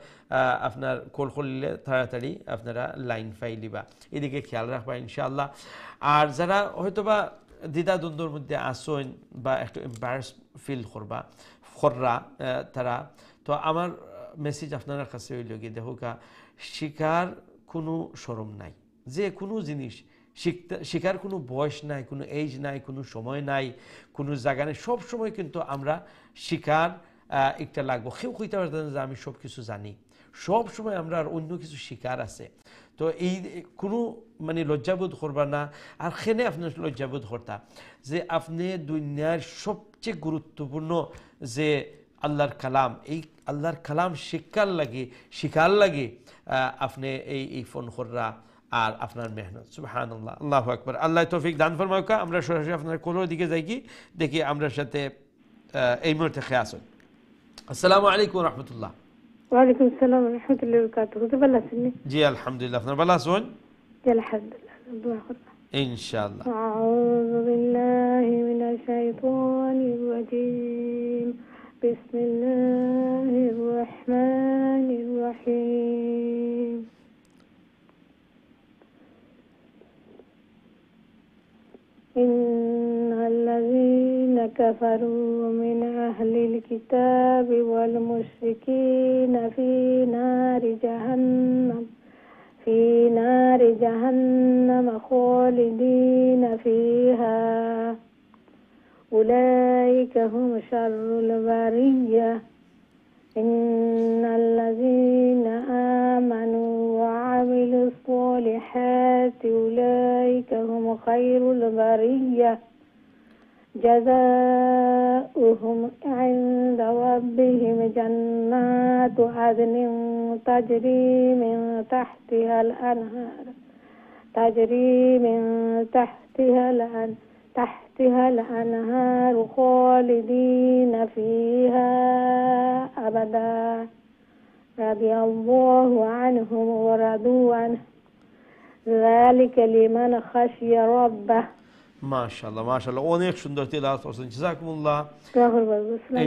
আপনার কল করলে তাড়াতাড়ি আপনারা লাইন পাইলিবা এদিকে খেয়াল রাখবা ইনশাআল্লাহ আর যারা হয়তোবা দ্বিধা দ্বন্দ্বের মধ্যে আসেন বা একটু এম্বারাস ফিল করবা তারা তো আমার মেসেজ আপনার কাছে হইল গিয়ে দেখোকা শিকার কোনো শরম নাই যে কোনো জিনিস শিকার কোনো বয়স নাই কোনো এজ নাই কোনো সময় নাই কোনো জায়গা নেই সব সময় কিন্তু আমরা শিকার একটা লাগবো কেউ কইতে পারতেন যে আমি সব কিছু জানি সব সময় আমরা আর অন্য কিছু শিকার আছে তো এই কোনো মানে লজ্জাবোধ করবা না আর সেনে আপনার লজ্জাবোধ করতা যে আপনি দুনিয়ার সবচেয়ে গুরুত্বপূর্ণ যে আল্লাহর কালাম এই আল্লাহর কালাম শিকার লাগে আপনি এই ফোন কররা আর আপনার মেহনত সুবহানাল্লাহ আল্লাহু আকবার আল্লাহ তৌফিক দান ফরমাউক আমরা সরাসরি আপনার কোলের দিকে যাই কি দেখি আমরা সাথে এই মুহূর্তে খেয়ে আসুন আসসালামু আলাইকুম ওয়া রাহমাতুল্লাহ ওয়া আলাইকুম আসসালাম ওয়া রাহমাতুল্লাহি ওয়া বারাকাতুহু ভালো আছেন জি আলহামদুলিল্লাহ আপনার ভালো আছেন জি আলহামদুলিল্লাহ দোয়া করুন ইনশাআল্লাহ আউযু বিল্লাহি মিনাশ শাইতানির রাজীম বিসমিল্লাহির রহমানির রহিম إن الذين كفروا من أهل الكتاب والمشركين في نار جهنم خالدين فيها أولئك هم شر البرية إن الذين آمنوا وعملوا الصالحات أولئك هم خير البرية جزاؤهم عند ربهم جنات عدن تجري من تحتها الأنهار خالدين فيها أبدا رضي الله عنهم ورضوا عنه ذلك لمن خشي ربه মাশাআল্লাহ মাশাআল্লাহ, অনেক সুন্দর তিলাওয়াত করছেন, জাযাকুমুল্লাহ।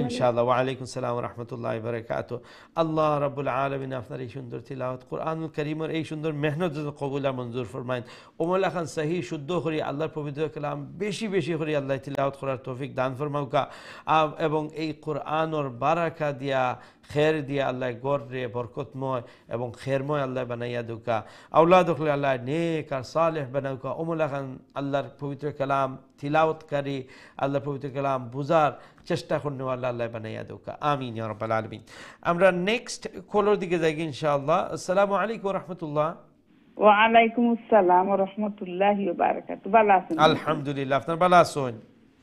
ইনশাআল্লাহ। ওয়া আলাইকুম সালাম ওয়া রাহমাতুল্লাহি ওয়া বারাকাতুহু। আল্লাহ রাব্বুল আলামিন আপনার এই সুন্দর তিলাওয়াত কোরআনুল কারীমের এই সুন্দর মেহনত যেন কবুল আর মঞ্জুর ফরমায়েন। ওমলা খান সহি শুদ্ধ করি আল্লাহর পবিত্র কালাম বেশি বেশি করে আল্লাহ তিলাওয়াত করার তৌফিক দান ফরমাউকা, এবং এই কোরআনের বারাকা দিয়া খের দিয়া আল্লাহ গড়রে বরকতময় এবং খেরময় আল্লাহ বানাইয়া দুকা, আওলাদ হলে আল্লাহ নেক আর সালেহ বানাউকা। ওমলা খান আল্লাহর পবিত্র কালাম তিলাওয়াতকারী, আল্লাহর পবিত্র কালাম বুঝার চেষ্টা করনে আল্লাহ আল্লাহ বানাইয়া দুকা, আমিন ইয়া রাব্বাল আলামিন। আমরা নেক্সট কলর দিকে যাই ইনশাআল্লাহ। আসসালামু আলাইকুম ওয়া রাহমাতুল্লাহ। ওয়া আলাইকুম আসসালাম ওয়া রাহমাতুল্লাহি ওয়া বারাকাতুহু। ভালো আছেন? আলহামদুলিল্লাহ, আপনার ভালো আছেন?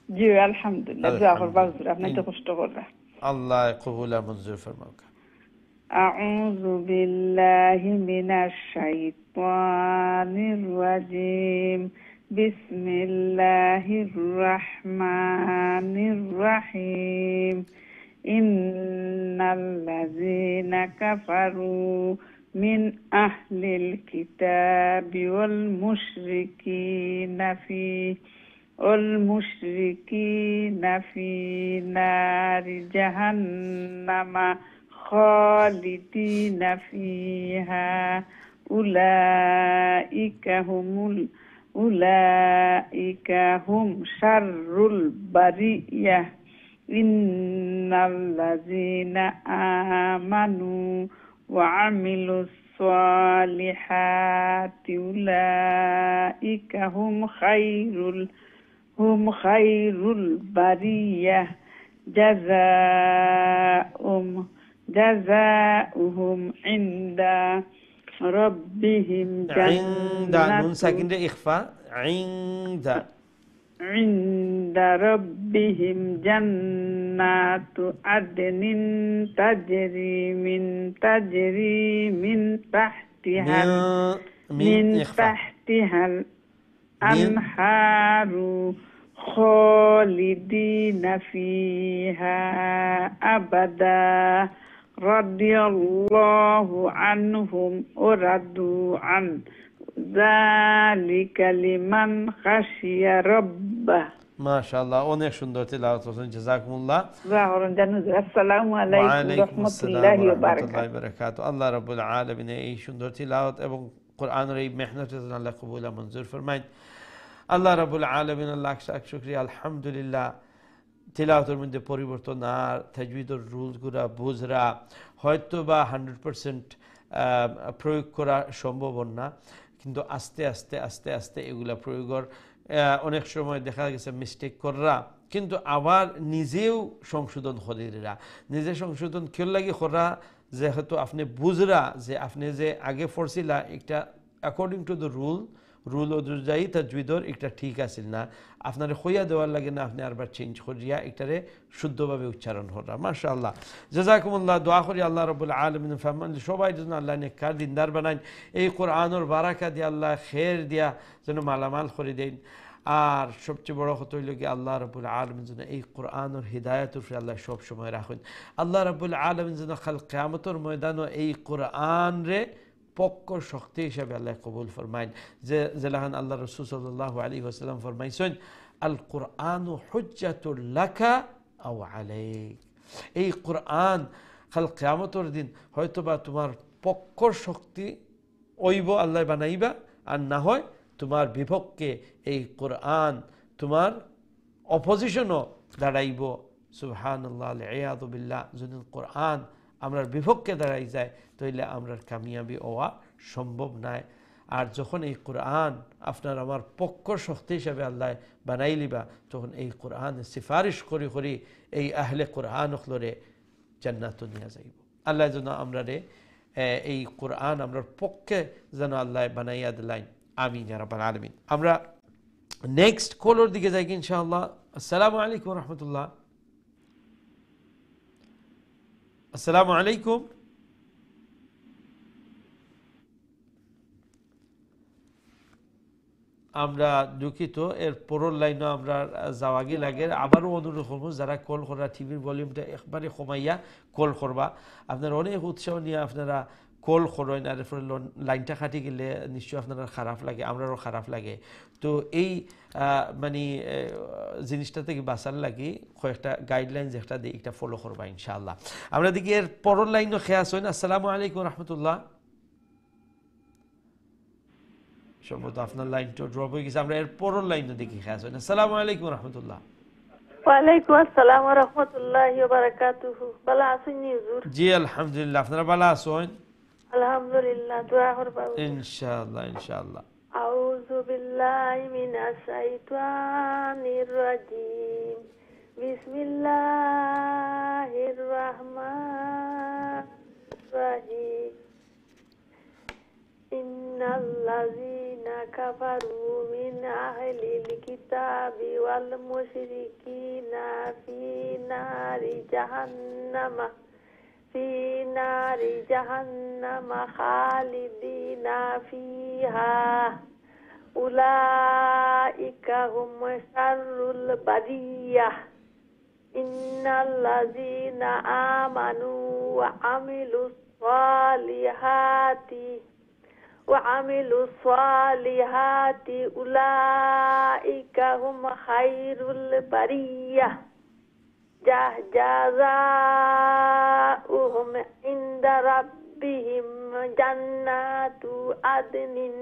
জি আলহামদুলিল্লাহ। দোয়া করবা হুজুর, আপনি তো কষ্ট কররা, আল্লাহ কবুল আর মঞ্জুর ফরমাউকা। আউযু বিল্লাহি মিনাশ শাইতানির রাজিম। বিসমিল্লাহির রাহমানির রাহিম। ইন্নাল্লাযীনা কাফারু মিন আহলিল কিতাবি ওয়াল মুশরিকিনা ফি নারি জাহান্নামা খালিদিনা ফিহা উলাইকা হুম শাররুল বারিয়াহ। ইন্নাল্লাযীনা আমানু ওয়া আমিলুস সালিহাতি উলাইকা হুম খায়রুল বারিয়াহ। জাযাউহুম ইনদা রাব্বিহিম ইনদা রাব্বিহিম জান্নাতু আদনিন তাজরি মিন তাহতিহাল আনহারু খালিদিনা ফিহা আবাদা। রাদিয়াল্লাহু আনহুম ওয়া রাদু আন। যালিকা লিমান খাশিয়া রাব্বাহ। মাশাআল্লাহ, অনেক সুন্দর তিলাওয়াত করছেন, জাযাকুমুল্লাহ। আসসালামু আলাইকুম ওয়া রাহমাতুল্লাহি ওয়া বারাকাতুহু। আল্লাহ রাব্বুল আলামিন এই সুন্দর তিলাওয়াত এবং কোরআনের এই মেহনতের জন্য আল্লাহ কবুল আর মঞ্জুর ফরমায়েন। আল্লাহ রাব্বুল আলামিন লাখ লাখ শুকরিয়া, আলহামদুলিল্লাহ। তিলাওয়াতের মধ্যে পরিবর্তন আর তাজবিদের রুলসগুলা বুঝরা হয়তো বা 100% প্রয়োগ করা সম্ভব না, কিন্তু আস্তে আস্তে আস্তে আস্তে এগুলা প্রয়োগের অনেক সময় দেখা গেছে মিস্টেক করা, কিন্তু আবার নিজেও সংশোধন করিরা। নিজে সংশোধন কেউ লাগি করা যেহেতু আপনি বুঝরা যে আপনি যে আগে পড়ছিলা একটা অ্যাকর্ডিং টু দ্য রুল অনুযায়ী তাজবিদর একটা ঠিক আছিল না, আপনার হইয়া দেওয়ার লাগে না, আপনি আরবার চেঞ্জ করিয়া একটারে শুদ্ধভাবে উচ্চারণ করা। মাশাআল্লাহ, জাযাকুমুল্লাহ। দোয়া করি আল্লাহ রাব্বুল আলামিন সবাই যেন আল্লাহ নেককার দিনদার বানাইন, এই কোরআনের বারাকা দিয়ে আল্লাহ খের দিয়া যেন মালামাল করে দেন। আর সবচেয়ে বড় কথা হইল কি আল্লাহ রাব্বুল আলামিন যেন এই কোরআনের হিদায়াতের উপরে আল্লাহ সব সময় রাখেন। আল্লাহ রাব্বুল আলামিন যেন কাল কিয়ামতের ময়দানে এই কোরআন রে পক্ষ শক্তি হিসাবে আল্লাহ কবুল ফরমাইন। যেলাহান আল্লাহ রাসূল সাল্লাল্লাহু আলাইহি ওয়াসাল্লাম ফরমাইছেন, আল কোরআনু হুজ্জাতুল লাকা আও আলাইক। এই কোরআন কাল কিয়ামতের দিন হয়তোবা তোমার পক্ষ শক্তি ওইব আল্লাহ বানাইবা, আর না হয় তোমার বিপক্ষে এই কোরআন তোমার অপোজিশনও দাঁড়াইব। সুবহানাল্লাহ, আলিয়াযু বিল্লাহ। যদি কোরআন আমরার বিপক্ষে দাঁড়াই যায় তাহলে আমরার কামিয়াবি হওয়া সম্ভব নয়। আর যখন এই কোরআন আপনার আমার পক্ষ শক্তি হিসাবে আল্লাহ বানাই লিবা, তখন এই কোরআন সিফারিশ করি করি এই আহলে কোরআন হলরে জান্নাত নিয়ে যাইব। আল্লাহ যেন আমরা এই কোরআন আমরার পক্ষে যেন আল্লাহ বানাইয়া দিলাইন, আমিন ইয়া রাব্বাল আলামিন। আমরা নেক্সট কলর দিকে যাই ইনশাআল্লাহ। আসসালামু আলাইকুম ওয়া রাহমাতুল্লাহ। আসসালামু আলাইকুম। আমরা দুঃখিত, এর পরের লাইনে আমরা যাওয়াগে লাগে। আবারও অনুরোধ করবো যারা কল করা টিভির ভলিউমটা একবারে কমাইয়া কল করবা। আপনারা অনেক উৎসাহ নিয়ে আপনারা কল করেন আর লাইনটা কাটি গেলে নিশ্চয়ই আপনার খারাপ লাগে, আমরারও খারাপ লাগে। তো এই মানে জিনিসটা থেকে বাঁচার লাগে কয়েকটা গাইডলাইন যেটা দিই এটা ফলো করবা ইনশাআল্লাহ। আমরা দেখি এর পরের লাইনও খেয়া আছেন। আসসালামু আলাইকুম রহমতুল্লাহ। সম্ভবত আপনার লাইনটা ড্রপ হয়ে গেছে, আমরা এর পরের লাইনও দেখি খেয়া আছেন। আসসালামু আলাইকুম রহমতুল্লাহ। ওয়ালাইকুম আসসালাম ওয়া রাহমাতুল্লাহি ওয়া বারাকাতুহু। ভালো আছেন হুজুর? জি আলহামদুলিল্লাহ, আপনারা ভালো আছেন? আলহামদুলিল্লাহ, দোয়া করবা ইনশাআল্লাহ ইনশাআল্লাহ। আউযু বিল্লাহি মিনাশ শাইতানির রাজিম। বিসমিল্লাহির রাহমানির রাহিম। ইন্নাল্লাযীনা কাফারু মিন আহলিল কিতাবি ওয়াল মুশরিকিনা ফি নারি জাহান্নামা খালিদিনা ফিহা উলাইকা হুম শাররুল বারিয়াহ। ইন্নাল্লাযীনা আমানু ওয়া আমিলুস সালিহাতি উলাইকা হুম খায়রুল বারিয়াহ। জাযাউহুম ইনদা রাব্বিহিম জান্নাতু আদনিন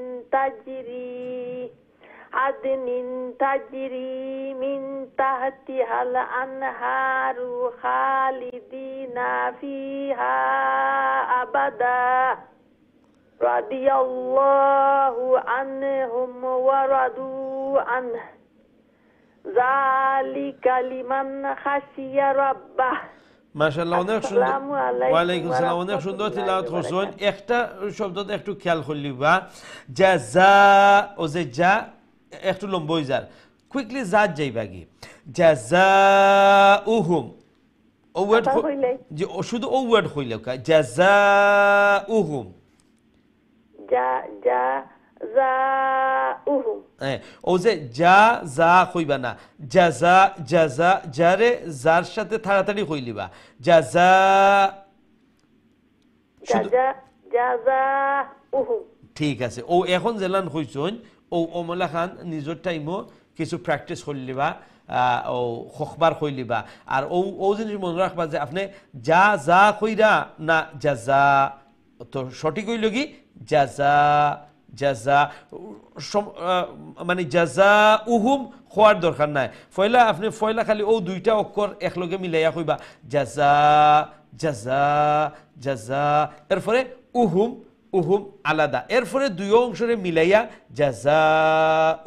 তাজরি মিন তাহতিহাল আনহারু খালিদিনা ফিহা আবাদা। রাদিয়াল্লাহু আনহুম ওয়া রাদু আনহু যালিকা লিমান খাশিয়া রাব্বাহ। মাশাআল্লাহ, অনেক সুন্দর। ওয়ালাইকুম আসসালাম, অনেক সুন্দর তিলাওয়াত করছেন। একটা শব্দটা একটু খেয়াল করলিবা, জাযা ও যে যা একটু লম্বা হয়ে যায়, কুইকলি জাত যাইবা কি জাযাউহুম ও ওয়ার্ড যে শুধু ও ওয়ার্ড হইল কা জাযাউহুম জাযাউহুম ও যে যা যা কইবা না, জাযা জাযা যারে যার সাথে তাড়াতাড়ি কইলিবা জাযা জাযাউহুম। ঠিক আছে। ও এখন জেলান কইছন ও অমলা খান নিজের টাইমও কিছু প্র্যাকটিস করলিবা, ও খখবার কইলিবা। আর ও ও জিনিস মনে রাখবা যে আপনি যা যা কইরা না জাযা, তো সঠিক হইল কি জাযা জাযা, মানে জাযা উহুম হওয়ার দরকার নাই। ফয়লা আপনি ফয়লা খালি ও দুইটা অক্ষর একলগে মিলাইয়া কইবা জাযা জাযা জাযা, এরপরে উহুম উহুম আলাদা, এরপরে দুই অংশরে মিলাইয়া জাযা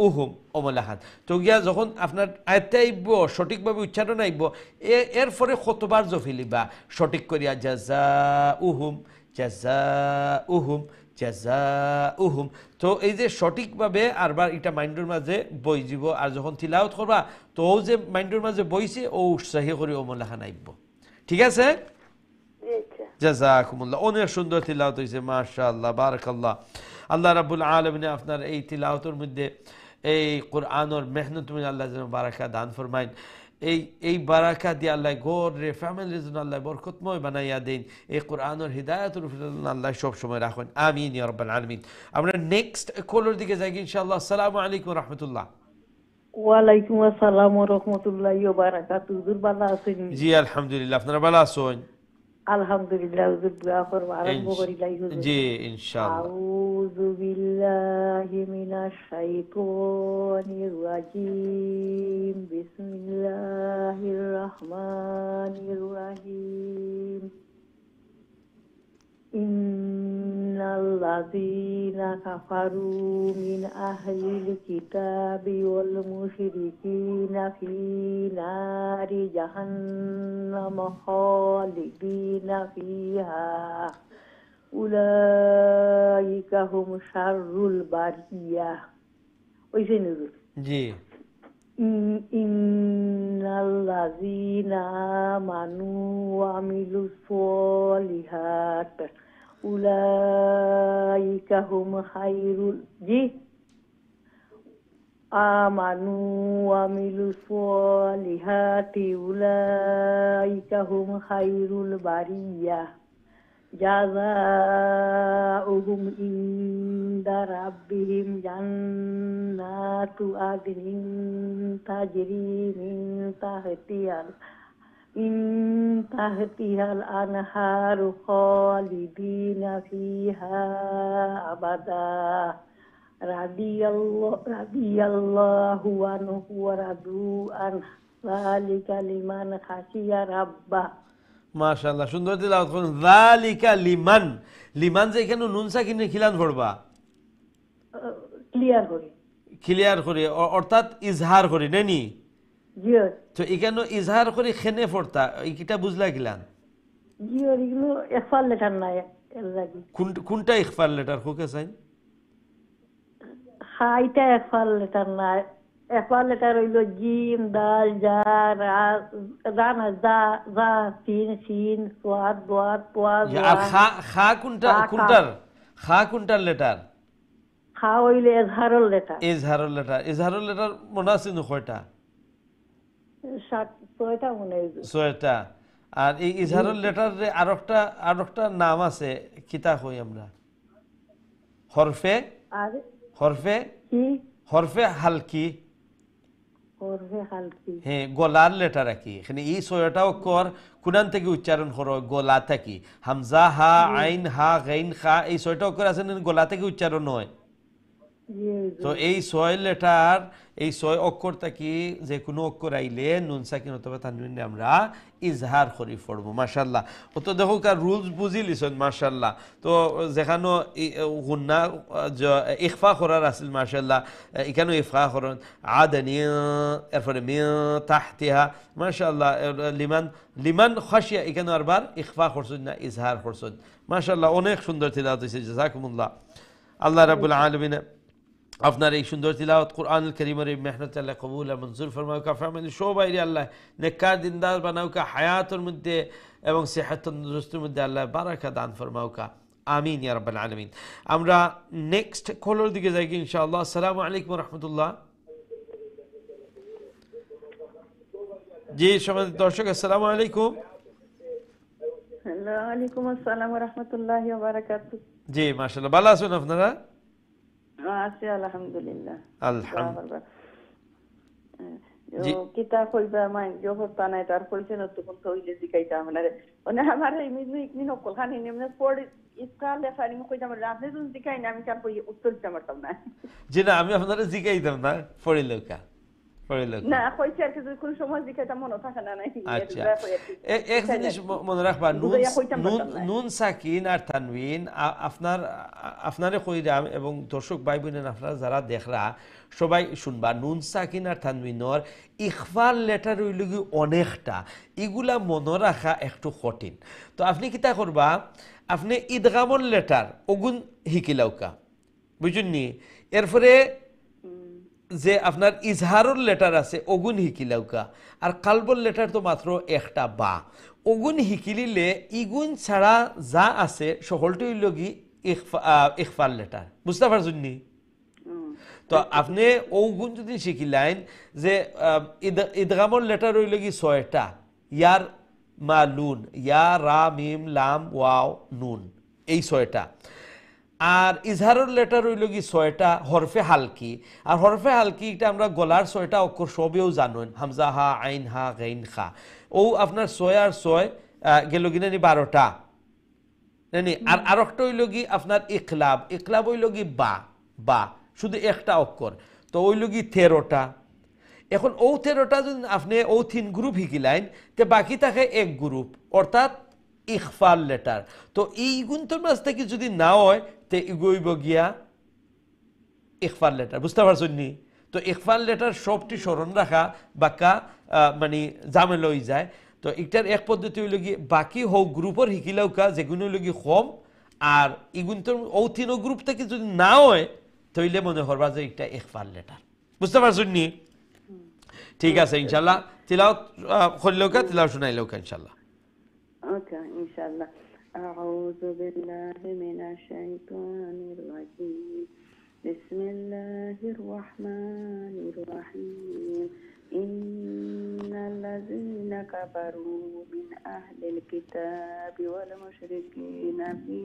উহুম অমলাহান। তো গিয়া যখন আপনার আয়ত্তে আইব সঠিকভাবে উচ্চারণ আইব, এরপরে কতবার জফিলিবা সঠিক করিয়া জাযা উহুম জাযা উহুম জাযা উহুম। তো এই যে সঠিকভাবে আরবার এটা মাইন্ডের মাঝে বই যাব, আর যখন তিলাওয়াত করবা তো ও যে মাইন্ডের মাঝে বইছে ও উৎসাহী করে অমলাহান আইব। ঠিক আছে? জাযাকুমুল্লাহ, অনেক সুন্দর তিলাওয়াত হয়েছে মাশাআল্লাহ বারাকাল্লাহ। আল্লাহ রাব্বুল আলামিন আপনার এই তিলাওয়াতের মধ্যে এই কোরআনের মেহনত में আল্লাহ যেন বারাকা দান ফরমাইন। এই বারাকা দিয়ে আল্লাহ গড়ে ফ্যামিলির জন্য আল্লাহ বরকতময় বানাইয়া দেন। এই কোরআনের হিদায়াতের উপর আল্লাহ সব সময় রাখেন, আমিন ইয়া রাব্বাল আলামিন। আমরা নেক্সট কলের দিকে যাই ইনশাআল্লাহ। আসসালামু আলাইকুম রাহমাতুল্লাহ। ওয়ালাইকুম আসসালাম ওয়া রাহমাতুল্লাহি ওয়া বারাকাতুহু। হুজুর ভালো আছেন? জি আলহামদুলিল্লাহ, আপনারা ভালো আছেন? আলহামদুলিল্লাহ হুজুর, দোয়া করব আরম্ভ করিলাই হুজুর। জি ইনশাআল্লাহ। আউযু বিল্লাহি মিনাশ শাইতানির রাজিম। বিসমিল্লাহির রহমানির রহিম। ইন্নাল্লাযীনা কাফারু মিন আহলিল কিতাবি ওয়াল মুশরিকিনা ফি নারি জাহান্নাম খালিদিনা ফিহা উলাইকা হুম শাররুল বারিয়াহ। ওইছে নুরুল জি। ইন্নাল্লাযীনা আমানু ওয়া আমিলুস সালিহাত উলাইকা হুম খায়রুল আমানু ওয়া আমিলুস সালিহাতি উলাইকা হুম খায়রুল বারিয়াহ। জাযাউহুম ইনদা রাব্বিহিম জান্নাতু আদনিন তাজরি মিন তাহতিহাল আনহারু খালিদিনা ফিহা আবাদা রাদিয়াল্লাহু আনহু ওয়া রাদু আন যালিকা লিমান খাশিয়া রাব্বাহ। মাশাআল্লাহ, সুন্দর তিলাওয়াত করুন। যালিকা লিমান, লিমান যে এখানে নুন সাকিনে খিলান পড়বা, ক্লিয়ার করে ক্লিয়ার করে অর্থাৎ ইজহার করে নেনি। জিও তো এখানে ইজহার করে খেনে পড়তা, এইটা বুঝলা গিলান। জিও এগুলো এফাল লেটার নাই এর লাগি। কোনটা ইখফার লেটার কোকে চাই? হাইটা এফাল লেটার নাই। এফাল লেটার হইল জিম দাল জা রা না জা জা সিন সিন সোয়াদ দোয়াদ তোয়া আর খা কোনটার লেটার? খা হইলে এজহারুল লেটার। ইজহারুল লেটার মনে আছে নো কয়টা? 6টা মনে হয়। 6টা। আর এই ইজহারুল লেটার আরেকটা নাম আছে, কিতা কই আমরা? হরফে হালকি। হ্যাঁ, গলার লেটার কি এখানে এই 6টা অক্ষর কোনান থেকে উচ্চারণ করো? গলা থেকে। হামজা, হা, আইন, হা, গাইন, খা, এই 6টা অক্ষর আছে না, গলা থেকে উচ্চারণ হয়। তো এই 6 লেটার, এই 6 অক্ষর থেকে যে কোনো অক্ষর আইলে নুন সাকিন অথবা তানবিনে আমরা ইজহার করি পড়বো। মাশাআল্লাহ, ও তো দেখো কার রুলস বুঝি লিছেন। মাশাআল্লাহ, তো যেখানে গুন্না ইখফা করার আছিল, মাশাআল্লাহ এখানে ইখফা করেন। আদানি, এরপরে মিয়া তাহতিহা, মাশাআল্লাহ। লিমান খাশিয়া, এখানে আরবার ইখফা করছেন না ইজহার করছেন। মাশাআল্লাহ, অনেক সুন্দর তিলাওয়াত হয়েছে, জাযাকুমুল্লাহ। আল্লাহ রাব্বুল আলামিন আপনার এই সুন্দর তিলাওয়াত কুরআনুল কারীমের এই মেহনত আল্লাহ কবুল আর মঞ্জুর ফরমাউকা। ফ্যামিলি সবাই আল্লাহ নেককার দিনদার বানাউকা, হায়াতের মধ্যে এবং সেহাত তন্দুরুস্তির মধ্যে আল্লাহ বারাকা দান ফরমাউকা। আমিন ইয়া রাব্বাল আলামিন। আমরা নেক্সট কলের দিকে যাই ইনশাআল্লাহ। আসসালামু আলাইকুম ওয়া রাহমাতুল্লাহ। জি সম্মানিত দর্শক, আসসালামু আলাইকুম। হ্যালো, ওয়ালাইকুম আসসালাম ওয়া রাহমাতুল্লাহি ওয়া বারাকাতুহু। জি মাশাআল্লাহ, ভালো আছেন আপনারা? আছি আলহামদুলিল্লাহ। আলহামদুলিল্লাহ। কিতা কইবা মাই জহরতা নাই তার পরিচয় তখন তো হইলে জিকাইতা আমারে মানে আমার এই মিজু ইকনি নকল খানি নেমনে পড় ইসকা লেখারি মো কইতা আমরা আপনি যদি জিকাই না আমি কার কই উত্তর দিতে পারতাম না। জি না, আমি আপনারা জিকাইতাম না, পড়িলকা না কইছি আর কিছু কোন সময় জিকাইতা মনে থাকে না নাই। আচ্ছা, এক জিনিস মনে রাখবা, নুন সাকিন আর তানবিন আপনারে কইরাম এবং দর্শক ভাই বোনেরা আপনারা যারা দেখরা সবাই শুনবা, নুন সাকিন আর তানবিনর ইখফার লেটার হইলগি অনেকটা, এগুলা মনে রাখা একটু কঠিন। তো আপনি কিতা করবা, আপনি ইদগামর লেটার ওগুন হিকিলাউকা, বুঝুননি? এরপরে যে আপনার ইজহারুল লেটার আছে ওগুন হিকিলাউকা, আর কালবল লেটার তো মাত্র একটা বা, ওগুন হিকিলিলে ইগুন ছাড়া যা আছে সকলটি হইলগি ইখফার লেটার। বুঝতে পারছুননি? তো আপনি ওগুন যদি শিখিলেন যে ইদগামর লেটার হইলগি 6টা, ইয়ার মা লুন, ইয়া রা মিম লাম ওয়াও নুন, এই 6টা। আর ইজহারুল লেটার হইলগি 6টা হরফে হালকি, আর হরফে হালকি এটা আমরা গলার 6টা অক্ষর সবেও জানেন, হামজা, হা, আইন, হা, গাইন, খা। ও আপনার 6 আর 6 গেল কিনা 12টা নানি। আর আরেকটা হইলগি আপনার ইকলাব হইলগি বা শুধু একটা অক্ষর, তো ওইলগি 13টা। এখন ও 13টা যদি আপনি ও 3 গ্রুপ হিকিলাইন, তে বাকি থাকে এক গ্রুপ, অর্থাৎ ইখফার লেটার। তো এই গুণের মাঝ থেকে যদি না হয় তে ইগইব গিয়া ইখফার লেটার। বুঝতে পারছেন নি? তো ইখফার লেটার সবটি স্মরণ রাখা বাক্কা মানে জামেলা হয়ে যায়। তো এটার এক পদ্ধতি হইল কি, বাকি হোক গ্রুপের হিকিলাউকা যেগুলো হইল কি কম, আর ইগুন তো ও 3 গ্রুপ থেকে যদি না হয় তাইলে মনে করবা যে এটা ইখফার লেটার। বুঝতে পারছেন নি? ঠিক আছে, ইনশাআল্লাহ তিলাওয়াত করিলৌকা, তিলাওয়াত শুনাইলৌকা ইনশাআল্লাহ। ওকে ইনশাআল্লাহ। আউযু বিল্লাহি মিনাশ শাইতানির রাজীম। বিসমিল্লাহির রহমানির রহিম। innallazina kafaru min ahlil kitabi wal musyrikina fi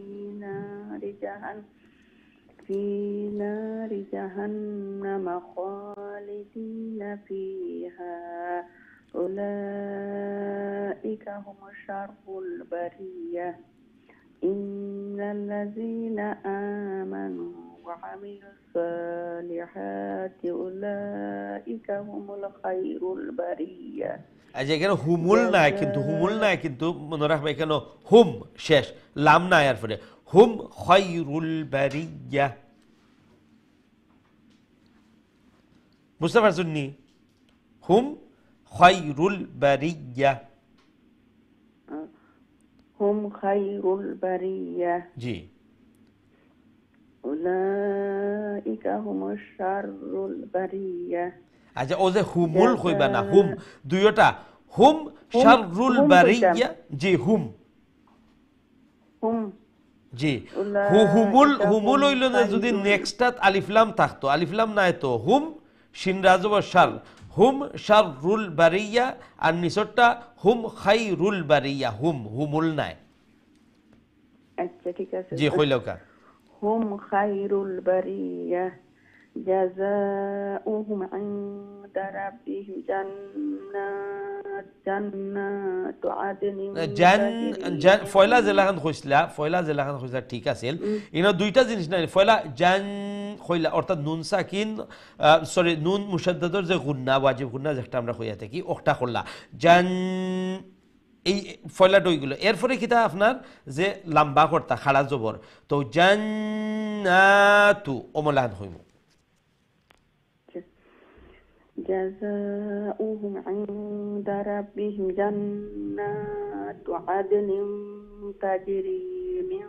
nari jahannam khalidina fiha ulaika hum syarrul bariyah innallazina amanu wa amilus salihati ulaika humul khairul bariyah আচ্ছা এখানে হুমুল নাই কিন্তু মনে রাখবে এখানে হুম শেষ লাম নাই আর পরে হুম খায়রুল বারিয়া বুঝতে পারছেন নি হুম খায়রুল বারিয়া হুম খায়রুল বারিয়া জি উলাইকা হুমুশ শাররুল বারিয়া আচ্ছা ও যে হুমুল কইবা না হুম দুইটা হুম শাররুল বারিয়া জি হুম জি হুমুল হইল না যদি নেক্সটাত আলিফ লাম থাকতো আলিফ লাম নাই তো হুম শিন রাজব শার হুম শাররুল বারিয়া আর নিচটা হুম খায়রুল বারিয়া হুমুল নাই আচ্ছা ঠিক আছে জি কইলকা হুম খায়রুল বারিয়া জাযাউহুম ইনদা রাব্বিহিম জান্নাতু আদনিন ফয়লা জেলাখান কইসলা ঠিক আছিল ইনো দুইটা জিনিস নাই ফয়লা জান কইলা অর্থাৎ নুন সাকিন সরি নুন মুশাদ্দাদর যে গুন্না ওয়াজিব গুন্না যেটা আমরা কইয়া থাকি ওটা করলা জান এই ফয়লাটা হইগুলো এরপরে কিতা আপনার যে লম্বা করতা খাড়া জবর তো জান্নাতু ওমলান হইম جزاؤهم عند ربهم جنات عدن تجري من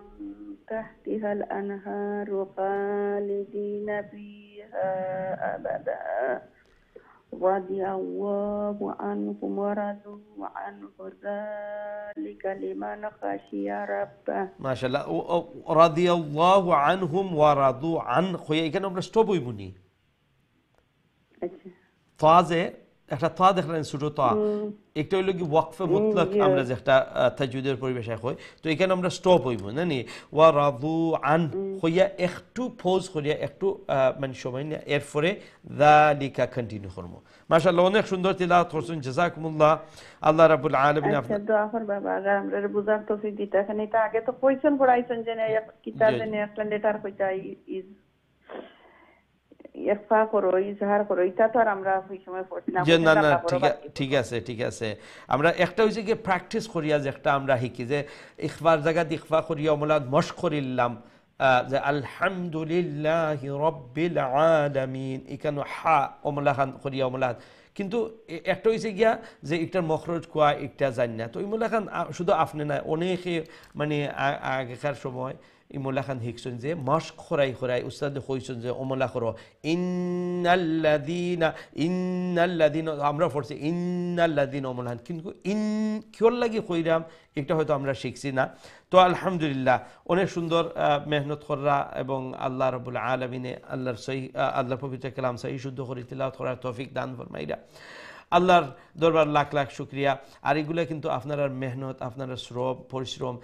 تحتها الأنهار خالدين فيها أبدا رضي الله عنهم ورضوا عنه ذلك لمن خشي ربه ما شاء الله رضي الله عنهم ورضوا عنه خويا এখানে আমরা স্টপ হইবনি আচ্ছা তাজে একটা তা দেখলেন ছোট তা একটা হইল কি ওয়াকফে মুতলাক আমরা যেটা তাজউদের পরিবেশে হয় তো এখানে আমরা স্টপ হইব না নি ওয়া রাদু আন হইয়া একটু পজ করিয়া একটু মানে সময় নিয়ে এরপরে যালিকা কন্টিনিউ করব মাশাআল্লাহ অনেক সুন্দর তিলাওয়াত করছেন জাযাকুমুল্লাহ আল্লাহ রাব্বুল আলামিন আচ্ছা দোয়া কর বাবা আগে আমরা বুঝার তৌফিক দিতে এখানে এটা আগে তো কইছেন পড়াইছেন যে কিতাবে নে একটা লেটার কইতা ইজ ইফা করো ইজহার করো এটা তো আর আমরা ওই সময় পড়ছি না না ঠিক আছে আমরা একটা হইছে কি প্র্যাকটিস করিয়া যে একটা আমরা শিখি যে ইখবার জায়গা ইখফা করিয়া ওমলাদ মশক করিলাম যে আলহামদুলিল্লাহি রাব্বিল আলামিন এখানে হা ওমলা খান করিয়া ওমলাদ কিন্তু একটা হইছে গিয়া যে একটার মখরজ কোয়া একটা জানি না তো ইমলা খান শুধু আপনি না অনেকে মানে আগেকার সময় ইমলা খান শিখছেন যে মশক খরাই উস্তাদ কইছেন যে ওমলা করো ইন্নাল্লাযিনা আমরা পড়ছি ইন্নাল্লাযিনা ওমলা কিন্তু কিওর লাগি কইরাম একটা হয়তো আমরা শিখছি না তো আলহামদুলিল্লাহ অনেক সুন্দর মেহনত করা এবং আল্লাহ রাব্বুল আলামিনে আল্লাহর পবিত্র কালাম সহি শুদ্ধ করে তিলাওয়াত করার তৌফিক দান ফরমাইরা আল্লাহর দরবার লাখ লাখ শুকরিয়া আর এগুলো কিন্তু আপনার মেহনত আপনার শ্রম পরিশ্রম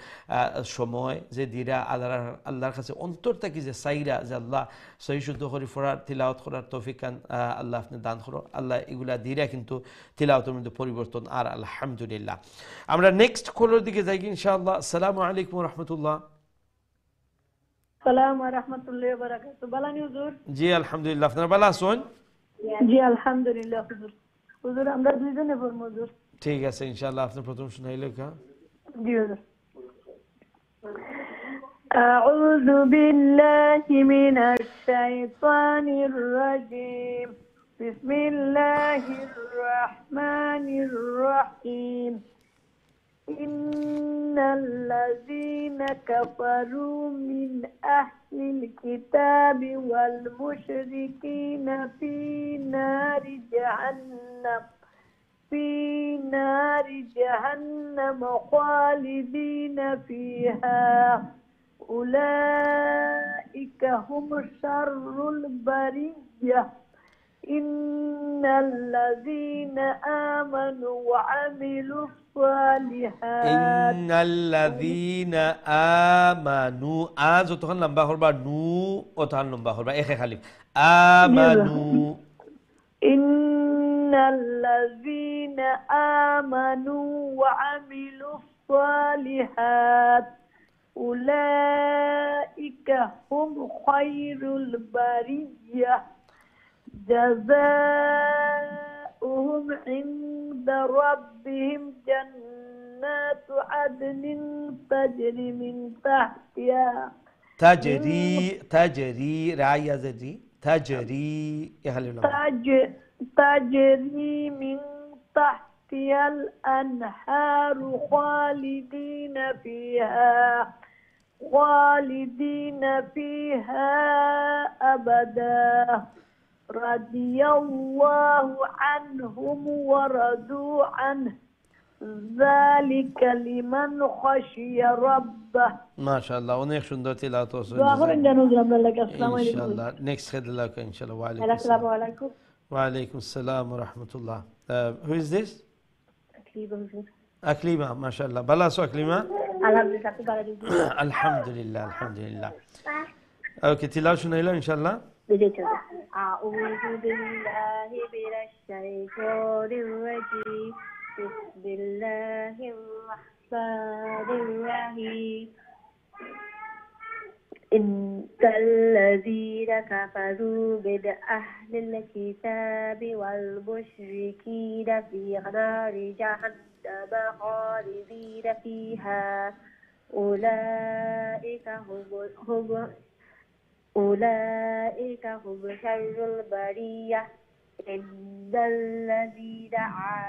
সময় যে দিরা আল্লাহর কাছে অন্তর থাকি যে সাইরা যে আল্লাহ সহি শুদ্ধ করে পড়ার তিলাওয়াত করার তৌফিক আল্লাহ আপনি দান করো আল্লাহ এগুলা দিরা কিন্তু তিলাওয়াতের মধ্যে পরিবর্তন আর আলহামদুলিল্লাহ আমরা নেক্সট কলের দিকে যাই ইনশাআল্লাহ আসসালামু আলাইকুম ওয়া রাহমাতুল্লাহ আসসালামু ওয়া রাহমাতুল্লাহি ওয়া বারাকাতুহু বালানি হুজুর জি আলহামদুলিল্লাহ আপনারা ভালো আছেন জি আলহামদুলিল্লাহ হুজুর আমরা দুইজনে পড়ব হুজুর ঠিক আছে ইনশাআল্লাহ আপনি প্রথম শুনাইলে কা জি হুজুর أعوذ بالله من الشيطان الرجيم بسم الله الرحمن الرحيم إن الذين كفروا من أهل الكتاب والمشركين في نار جهنم خالدين فيها أولئك هم شر البرية إن الذين آمنوا وعملوا الصالحات إن الذين آمنوا آز وتخن لمبا خربا نو وتخن لمبا خربا إخي خليف آمنوا إن الذين آمنوا وعملوا الصالحات أولئك هم خير البرية جزاؤهم عند ربهم جنات عدن تجري من تحتها تجري رعاية زدي تجري تجري من تحتها الأنهار خالدين فيها أبدا رضي الله عنهم ورضوا عنه ذلك لمن خشي ربه ما شاء الله ونيخ شندر تلاوة توصل إن شاء الله next خد لك إن شاء الله وعليكم السلام ورحمة الله who is this أكليمة ما شاء الله بلا سو أكليمة الحمد لله الحمد لله أوكي تلاوة شنو إن شاء الله أعوذ بالله من الشيطان الرجيم بسم الله الرحمن الرحيم إن الذين كفروا من أهل الكتاب والمشركين في نار جهنم خالدين فيها أولئك هم شر البرية إن الذين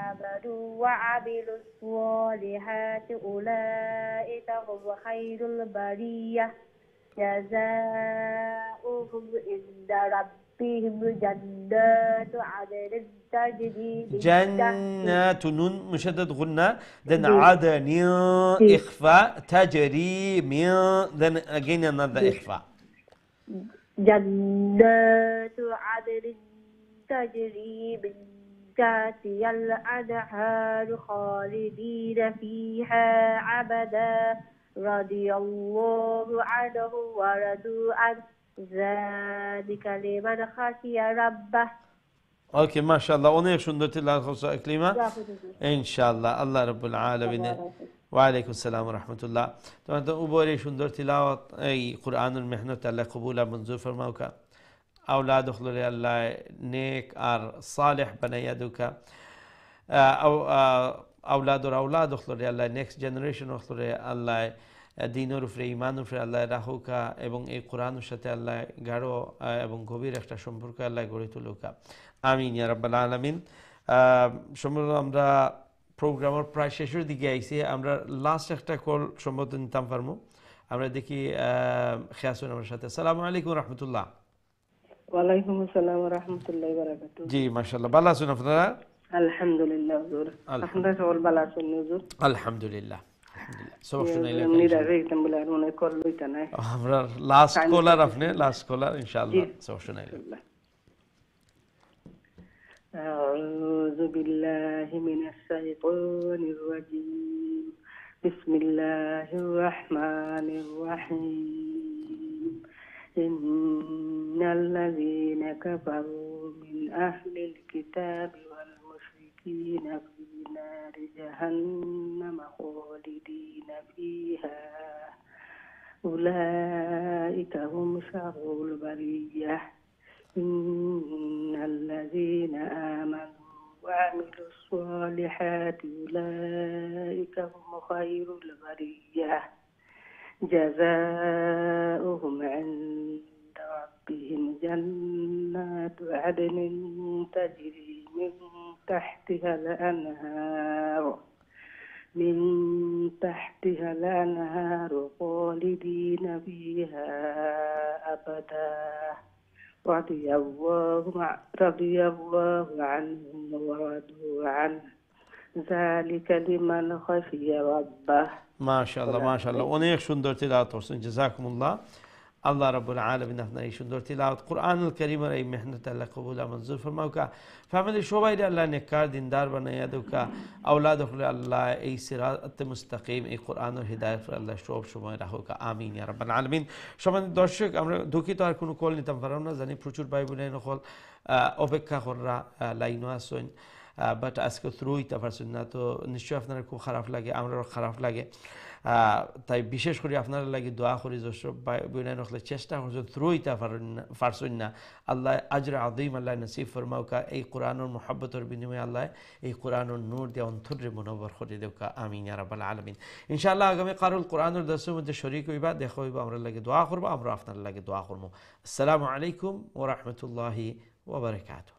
آمنوا وعملوا الصالحات أولئك هم خير البرية جزاؤهم عند ربهم جنات عدن تجري جنات نون مشدد غنة then عدن إخفاء تجري من then again another إخفاء جنات عدن تجري من تحتها الأنهار خالدين فيها أبدا رضي الله عنه ورضوا عنه ذلك لمن خشي ربه اوكي ما شاء الله ونيك شندرت الله خصوصا كلمة ان شاء الله الله رب العالمين وعليكم السلام ورحمة الله طبعا أبوري شندر تلاوة أي قرآن المحنة الله قبولا منظور فرماوك أولاد أخلوا لي الله نيك أر صالح بنا يدك أو أولاد أخلوا لي الله next generation أخلوا لي الله দিনের উপরে ঈমানের উপরে আল্লাহ রাখুকা এবং এই কোরআনের সাথে আল্লাহ গাঢ় এবং গভীর একটা সম্পর্ক আল্লাহ গড়ে তুলুকা আমিন ইয়া রাব্বাল আলামিন সম্ভবত আমরা প্রোগ্রামের প্রায় শেষের দিকে আইছি আমরা লাস্ট একটা কল সম্ভবত নিতাম পারবো আমরা দেখি খেয়াসুন আমার সাথে আসসালামু আলাইকুম রাহমাতুল্লাহ ওয়ালাইকুম আসসালাম ওয়া রাহমাতুল্লাহি ওয়া বারাকাতুহু জি মাশাআল্লাহ ভালো আছেন আপনারা আলহামদুলিল্লাহ হুজুর আপনারা সবাই ভালো আছেন হুজুর আলহামদুলিল্লাহ আমরা লাস্ট কলার আপনি লাস্ট কলার ইনশাআল্লাহ সব শুনাইলেন أعوذ بالله من الشيطان الرجيم بسم الله الرحمن الرحيم إن الذين كفروا من أهل الكتاب والمشركين في نار جهنم خالدين فيها أولئك هم شر البرية إن الذين آمنوا وعملوا الصالحات أولئك هم خير البرية جزاؤهم عند ربهم جنات عدن تجري من تحتها الأنهار خالدين فيها أبدا رضي الله عنهم ورضوا عنه ذلك لمن خشي ربه ما شاء الله ما شاء الله অনেক সুন্দর তেলাওয়াত করছেন জাযাকুমুল্লাহ আল্লাহ রাব্বুল আলামিন আপনার এই সুন্দর তিলাওয়াত কুরআনুল কারীমের এই মেহনত আল্লাহ কবুল মঞ্জুর ফরমাউকা ফ্যামিলি সবাই আল্লাহ নেককার দিনদার বানাইয়া দুকা আওলাদ হলে আল্লাহ এই সিরাতে মুস্তাকিম এই কুরআনুল হিদায়াত আল্লাহ সব সময় রাখুকা আমিন ইয়া রাব্বাল আলামিন। সম্মানিত দর্শক, আমরা দুঃখিত আর কোনো কল নিতাম পারলাম না, জানি প্রচুর ভাই বোনের নকল অপেক্ষা কররা লাইনও আসুন, বাট আজকে থ্রু হইতে পারছেন না, তো নিশ্চয়ই আপনার খুব খারাপ লাগে, আমারও খারাপ লাগে। তাই বিশেষ করে আপনারা লাগে দোয়া করি যেসব বইনা নকলে চেষ্টা করছেন থ্রু হইতে পারছেন না, আল্লাহ আজরে আযীম আল্লাহ নসিব ফরমাউকা, এই কোরআনের মোহাব্বতের বিনিময়ে আল্লাহ এই কোরআনের নূর দিয়ে অন্তরে মনোবর করে দেউকা আমিন ইয়া রাব্বাল আলামিন। ইনশাআল্লাহ আগামী কারুল কোরআনের দর্শের মধ্যে শরীক হইবা, দেখা হইবা, আমরা লাগে দোয়া করবো, আমরা আপনার লাগে দোয়া করবো। আসসালামু আলাইকুম ওয়া রাহমাতুল্লাহি ওয়া বারাকাতুহু।